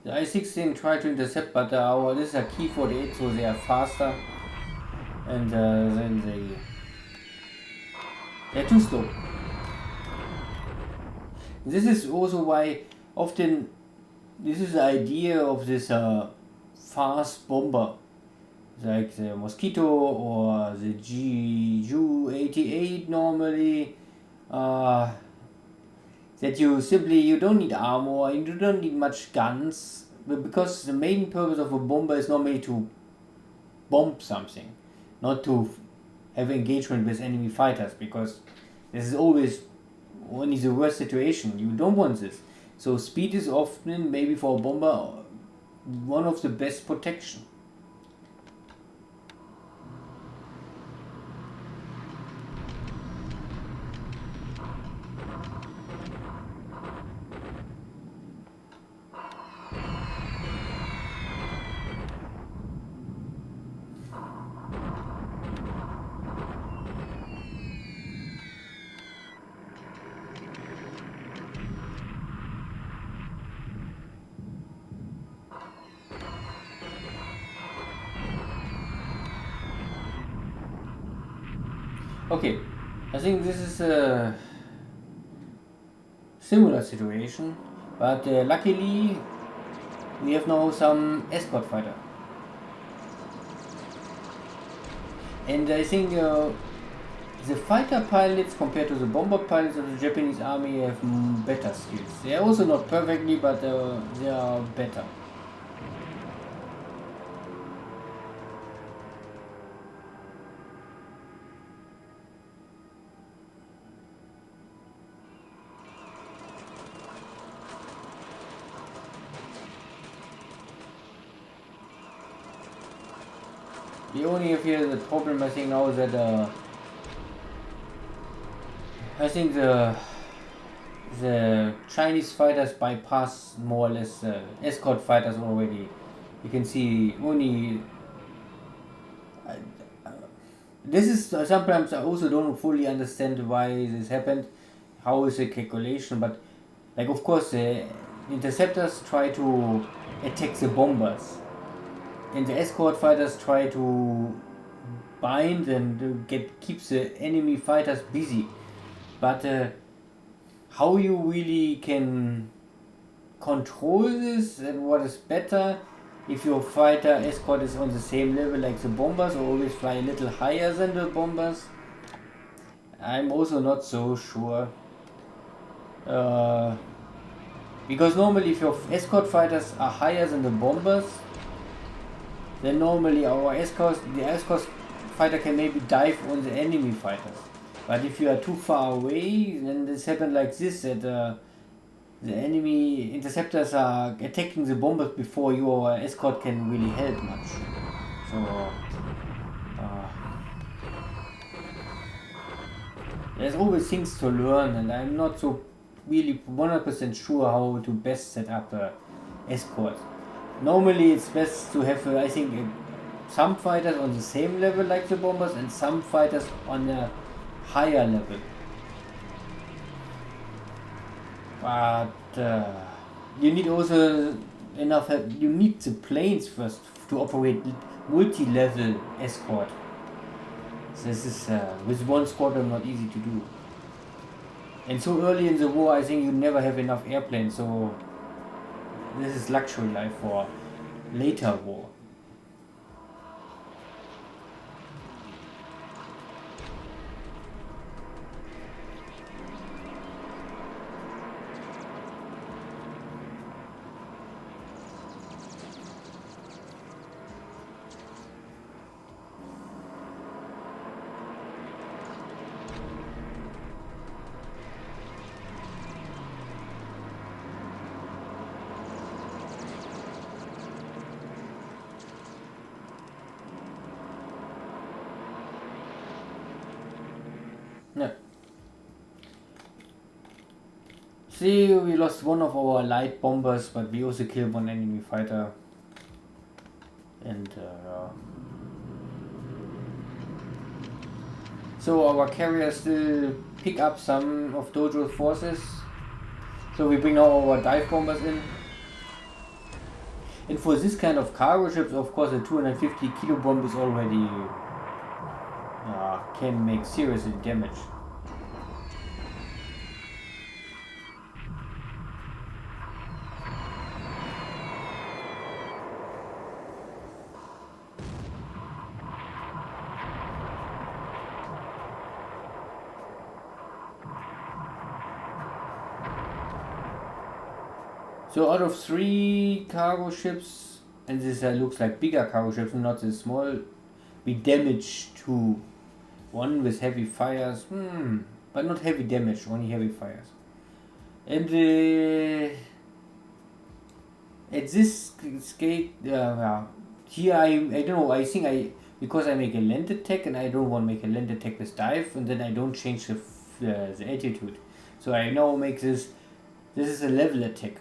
the I-16 tried to intercept, but this is a Ki-48, so they are faster, and then they're too slow. This is also why often this is the idea of this fast bomber, like the Mosquito or the Ju-88 normally, that you don't need armor and you don't need much guns, but because the main purpose of a bomber is normally to bomb something, not to have engagement with enemy fighters, because this is always only the worst situation. You don't want this. So speed is often, maybe for a bomber, one of the best protection. Okay, I think this is a similar situation, but luckily we have now some escort fighter. And I think the fighter pilots compared to the bomber pilots of the Japanese army have better skills. They are also not perfectly, but they are better. The only have here the problem I think now is that I think the Chinese fighters bypass more or less escort fighters already. You can see only. This is sometimes I also don't fully understand why this happened. How is the calculation? But like of course the interceptors try to attack the bombers, and the escort fighters try to bind and keep the enemy fighters busy. But how you really can control this and what is better if your fighter escort is on the same level like the bombers or always fly a little higher than the bombers, I'm also not so sure. Because normally if your escort fighters are higher than the bombers, then normally the escort fighter can maybe dive on the enemy fighters. But if you are too far away, then this happens like this, that the enemy interceptors are attacking the bombers before your escort can really help much. So there's always things to learn, and I'm not so really 100% sure how to best set up a escort. Normally it's best to have I think some fighters on the same level like the bombers and some fighters on a higher level. But you need also enough. You need the planes first to operate multi-level escort. So this is with one squadron not easy to do. And so early in the war, I think you never have enough airplanes. So this is luxury life for later war. Yeah. See, we lost one of our light bombers, but we also killed one enemy fighter. And so our carriers still pick up some of Dojo's forces. So we bring now our dive bombers in. And for this kind of cargo ships, of course, a 250 kilo bomb is already can make serious damage. So out of 3 cargo ships, and this looks like bigger cargo ships, not the small, we damaged 2. One with heavy fires, but not heavy damage, only heavy fires. And at this skate, here I don't know, I think because I make a land attack and I don't want to make a land attack with dive, and then I don't change the altitude. So I now make this is a level attack.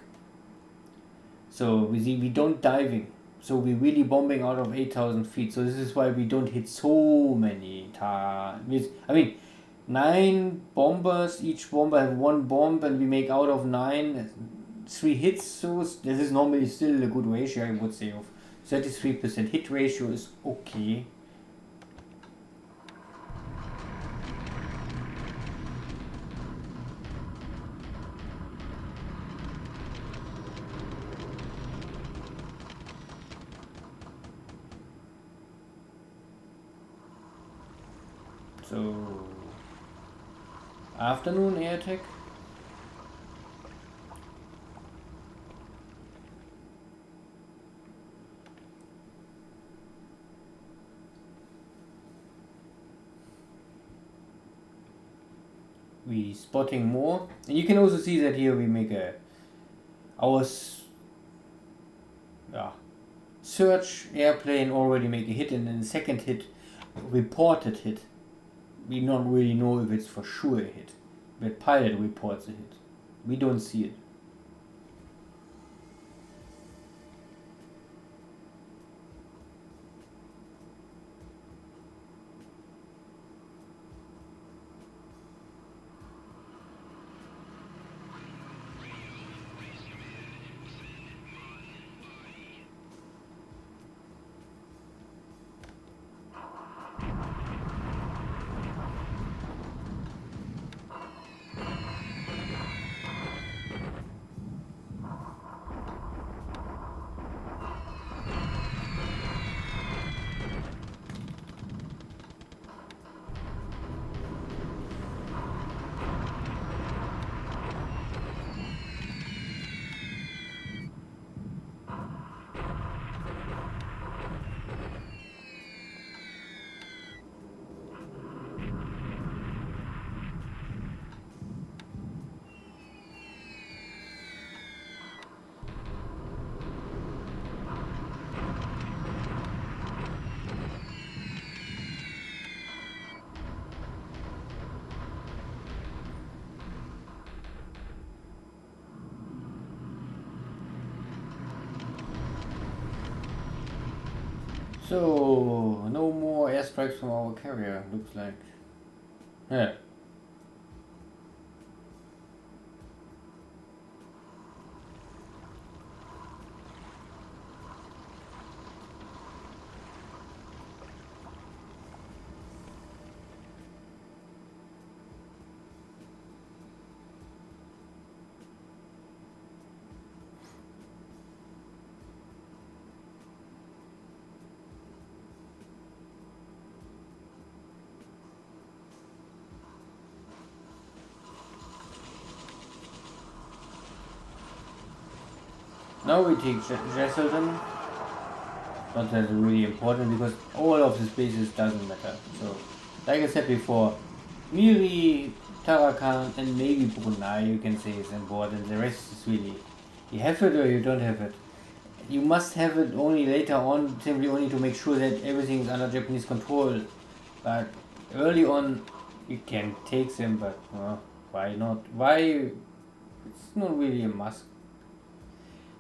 So we don't diving. So we're really bombing out of 8,000 feet. So this is why we don't hit so many targets. I mean, 9 bombers, each bomber have 1 bomb, and we make out of 9 3 hits. So this is normally still a good ratio, I would say, of 33% hit ratio is okay. So afternoon air attack. We spotting more, and you can also see that here we make our search airplane already make a hit, and then the second hit, reported hit, we don't really know if it's for sure a hit, but pilot reports a hit, we don't see it. So no more airstrikes from our carrier, looks like. Yeah. Now we take Jesselton, but that's really important because all of the spaces doesn't matter. So, like I said before, Miri, Tarakan, and maybe Brunei you can say is important. The rest is really, you have it or you don't have it. You must have it only later on, simply only to make sure that everything is under Japanese control. But early on, you can take them, but why not? Why? It's not really a must.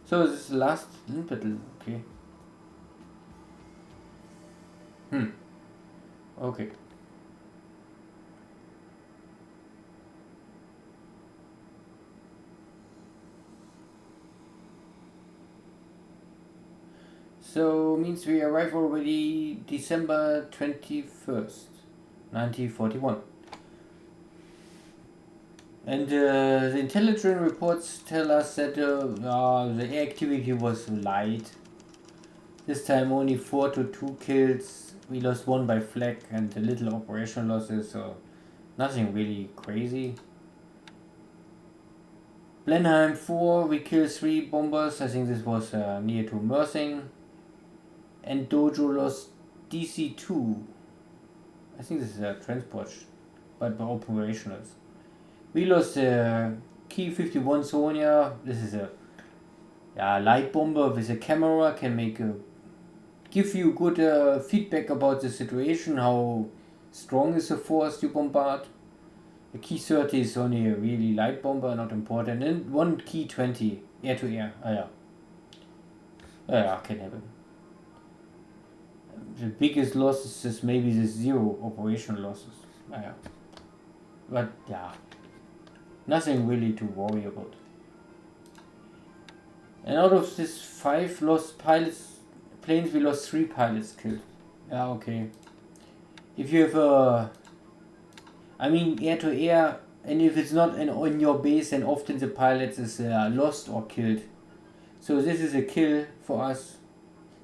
So this is the last battle, okay. Okay. So means we arrive already December 21st, 1941. And the intelligence reports tell us that the air activity was light. This time only 4 to 2 kills. We lost 1 by flak and a little operational losses, so nothing really crazy. Blenheim 4, we kill 3 bombers. I think this was near to Mersing. And Dojo lost DC2. I think this is a transport, but operationals. We lost Key 51 Sonia. This is a light bomber with a camera, can give you good feedback about the situation, how strong is the force you bombard. The Key 30 is only a really light bomber, not important. And one Key 20, air to air. Can happen. The biggest losses is maybe the 0 operational losses. But nothing really to worry about. And out of these 5 lost planes, we lost 3 pilots killed. Okay. If you have air to air, and if it's not on your base, then often the pilots is lost or killed. So this is a kill for us.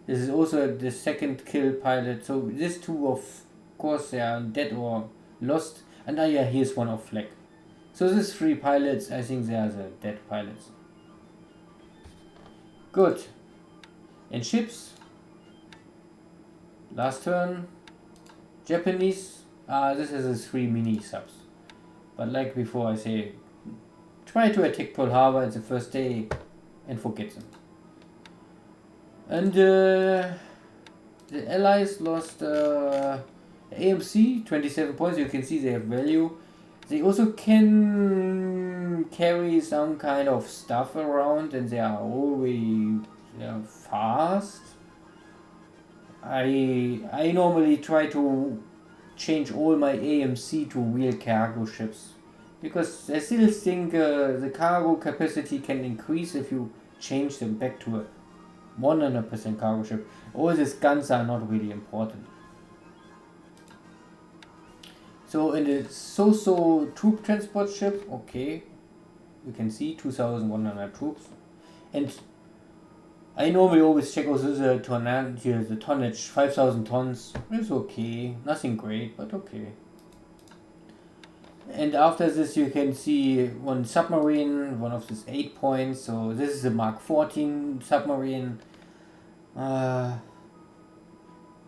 This is also the second kill pilot. So these 2, of course, they are dead or lost. And here's one of flag. So these 3 pilots, I think they are the dead pilots. Good. And ships. Last turn. Japanese. This is a 3 mini subs. But like before, I say, try to attack Pearl Harbor at the first day and forget them. And the Allies lost AMC, 27 points. You can see they have value. They also can carry some kind of stuff around, and they are always fast. I normally try to change all my AMC to real cargo ships, because I still think the cargo capacity can increase if you change them back to a 100% cargo ship. All these guns are not really important. So in the so troop transport ship, okay, you can see 2,100 troops, and I normally always check also the tonnage, 5,000 tons. It's okay, nothing great, but okay. And after this, you can see one submarine, one of these 8 points. So this is a Mark 14 submarine.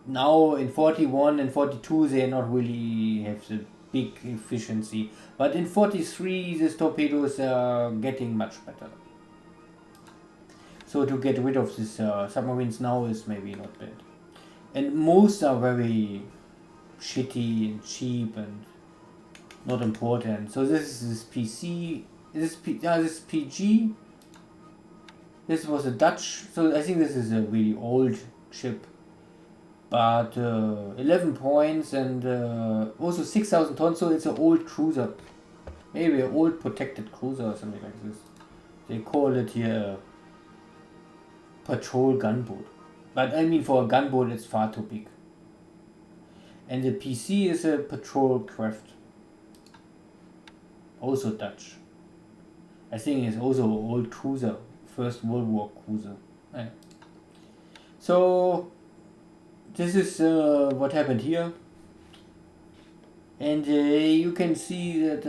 Now in 41 and 42, they not really have the big efficiency, but in 43, these torpedoes are getting much better. So to get rid of these submarines now is maybe not bad. And most are very shitty and cheap and not important. So this is PC. This is PG. This was a Dutch. So I think this is a really old ship. But 11 points and also 6,000 tons. So it's an old cruiser. Maybe an old protected cruiser or something like this. They call it here patrol gunboat. But I mean, for a gunboat, it's far too big. And the PC is a patrol craft. Also Dutch. I think it's also an old cruiser. First World War cruiser. Yeah. So this is what happened here. And you can see that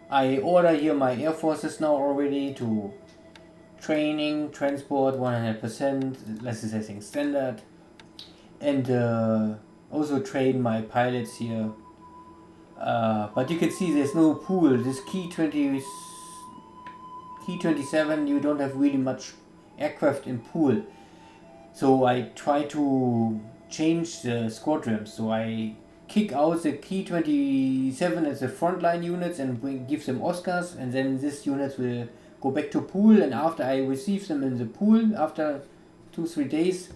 I order here my air forces now already to training, transport 100%, this is I think standard, and also train my pilots here. But you can see there's no pool. This Key 27, you don't have really much aircraft in pool. So I try to change the squadrons. So I kick out the Key 27 as the frontline units and give them Oscars, and then these units will go back to pool, and after I receive them in the pool after 2-3 days,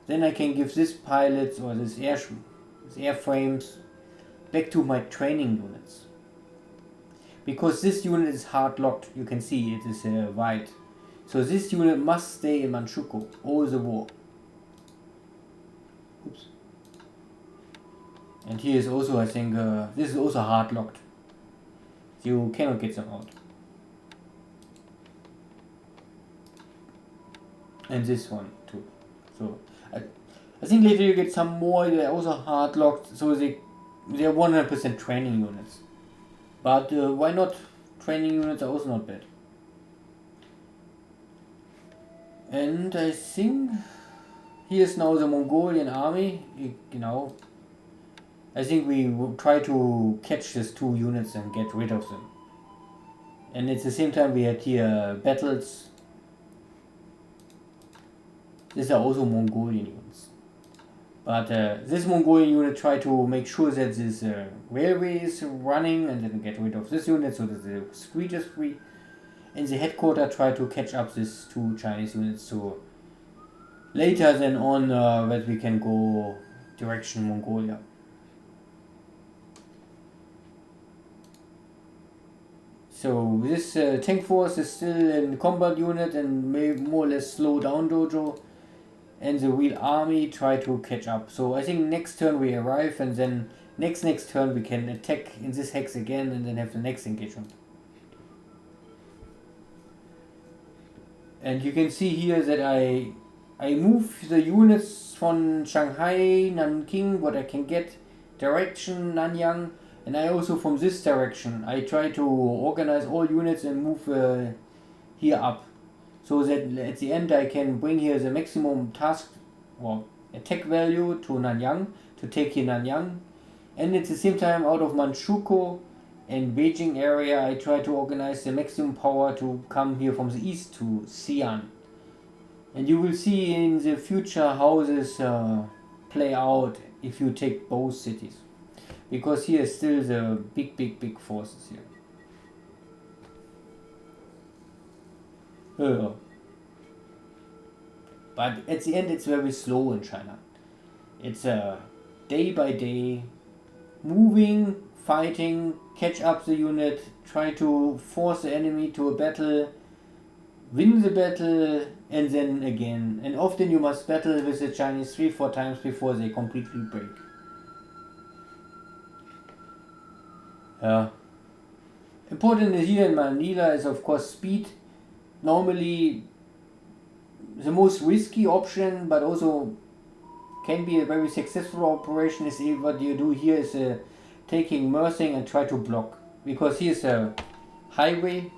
then I can give this pilots or this airframes back to my training units. Because this unit is hard locked, you can see it is white. So this unit must stay in Manchukuo all the war. Oops. And here is also, I think, this is also hard locked. You cannot get them out. And this one too. So I think later you get some more. They're also hard locked, so they're 100% training units. But why not? Training units are also not bad. And I think here's now the Mongolian army. You know, I think we will try to catch these 2 units and get rid of them. And at the same time we had here battles. These are also Mongolian units. But this Mongolian unit try to make sure that this railway is running and then get rid of this unit so that the street is free. And the headquarters try to catch up these 2 Chinese units so later then on that we can go direction Mongolia. So this tank force is still in combat unit and may more or less slow down Dojo, and the real army try to catch up. So I think next turn we arrive, and then next turn we can attack in this hex again and then have the next engagement. And you can see here that I move the units from Shanghai, Nanking, what I can get, direction Nanyang, and I also from this direction I try to organize all units and move here up, so that at the end I can bring here the maximum task or attack value to Nanyang to take here Nanyang, and at the same time out of Manchukuo and Beijing area I try to organize the maximum power to come here from the east to Xi'an. And you will see in the future how this play out if you take both cities, because here is still the big forces here. But at the end it's very slow in China. It's day by day moving, fighting, catch up the unit, try to force the enemy to a battle, win the battle, and then again. And often you must battle with the Chinese 3-4 times before they completely break. Important here in Manila is of course speed. Normally the most risky option, but also can be a very successful operation, is what you do here is taking Mersing and try to block, because here's a highway.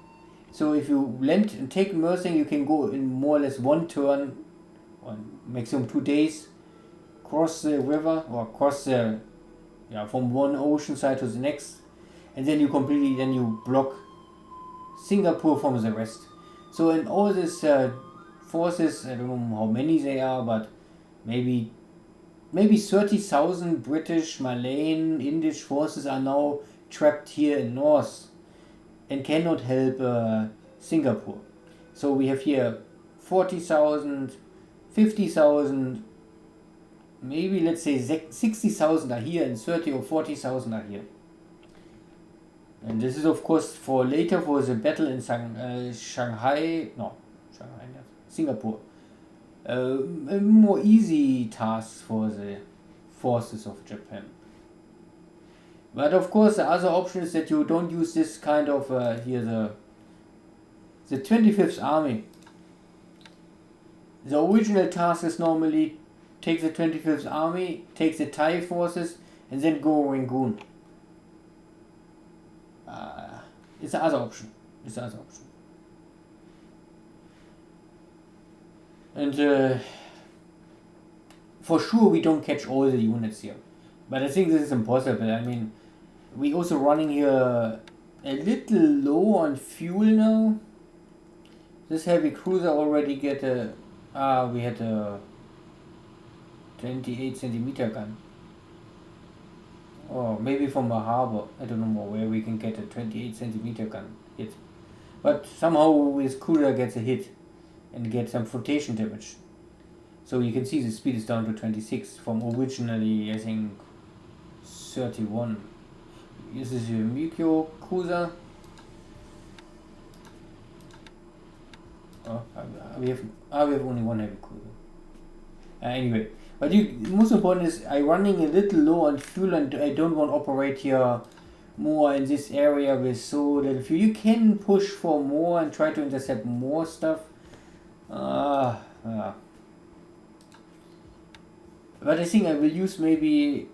So if you land and take Mersing, you can go in more or less 1 turn, or maximum 2 days, cross the river or cross the from one ocean side to the next, and then you block Singapore from the rest. So in all these forces, I don't know how many they are, but maybe 30,000 British, Malayan, Indian forces are now trapped here in north and cannot help Singapore. So we have here 40,000, 50,000, maybe let's say 60,000 are here and 30 or 40,000 are here. And this is of course for later for the battle in Singapore. A more easy task for the forces of Japan. But of course the other option is that you don't use this kind of here the 25th Army. The original task is normally take the 25th Army, take the Thai forces, and then go Rangoon. It's the other option. And for sure we don't catch all the units here. But I think this is impossible. I mean, we also running here a little low on fuel now. This heavy cruiser already get we had a 28 centimeter gun. Or maybe from a harbor, I don't know where we can get a 28 centimeter gun hit. But somehow this cruiser gets a hit and get some flotation damage. So you can see the speed is down to 26 from originally I think 31. This is a Mikyo cruiser. We have only one heavy cruiser. Anyway, but most important is I running a little low on fuel and I don't want to operate here more in this area with so little fuel. You can push for more and try to intercept more stuff. But I think I will use maybe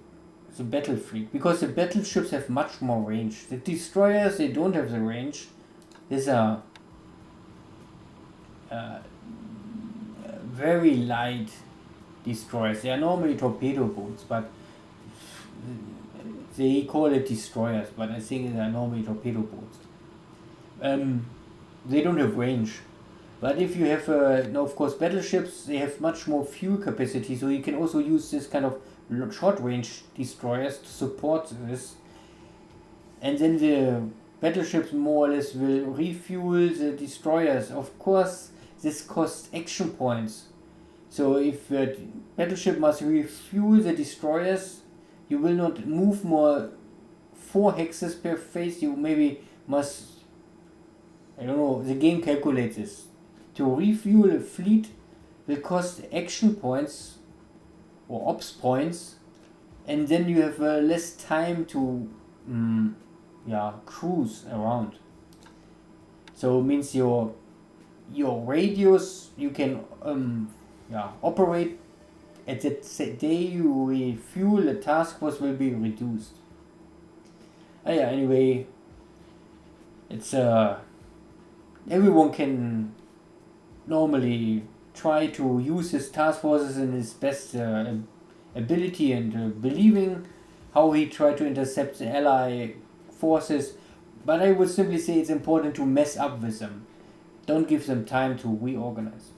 the battle fleet, because the battleships have much more range. The destroyers, they don't have the range. These are very light destroyers. They are normally torpedo boats, but they call it destroyers, but I think they are normally torpedo boats. They don't have range. But if you have, of course, battleships, they have much more fuel capacity, so you can also use this kind of short-range destroyers to support this. And then the battleships more or less will refuel the destroyers. Of course, this costs action points. So if a battleship must refuel the destroyers, you will not move more 4 hexes per phase. You maybe must, I don't know, the game calculates this. To refuel a fleet will cost action points or ops points, and then you have less time to cruise around. So it means your radius you can operate at that day you refuel, the task force will be reduced. Anyway, it's everyone can normally try to use his task forces in his best ability and believing how he tried to intercept the ally forces, but I would simply say it's important to mess up with them. Don't give them time to reorganize.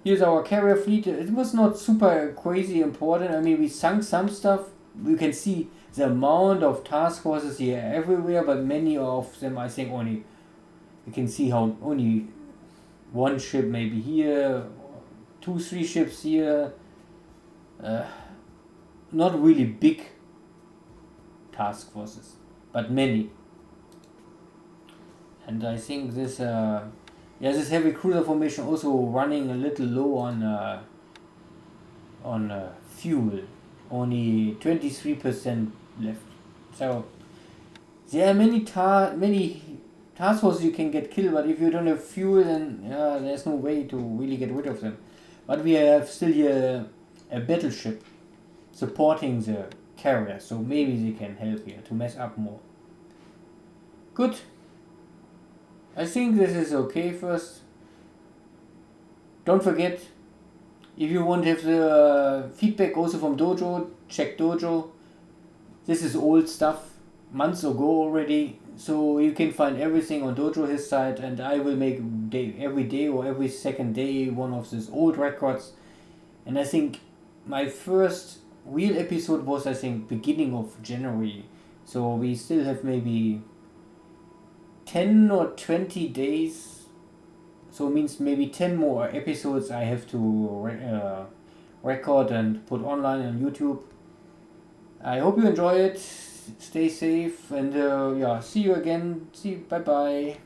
Here's our carrier fleet. It was not super crazy important. I mean, we sunk some stuff. You can see the amount of task forces here everywhere, but many of them, I think, only you can see how only one ship maybe here, 2-3 ships here. Not really big task forces, but many. And I think this this heavy cruiser formation also running a little low on fuel, only 23% left. So there are many task forces you can get killed, but if you don't have fuel, then there's no way to really get rid of them. But we have still here a battleship supporting the carrier, so maybe they can help here to mess up more. Good. I think this is okay first. Don't forget, if you want to have the feedback also from Dojo, check Dojo. This is old stuff, months ago already, so you can find everything on Dojo, his site, and I will make every day or every second day one of these old records. And I think my first real episode was, I think, beginning of January, so we still have maybe 10 or 20 days, so it means maybe 10 more episodes I have to record and put online on YouTube. I hope you enjoy it, stay safe, and see you again, bye bye.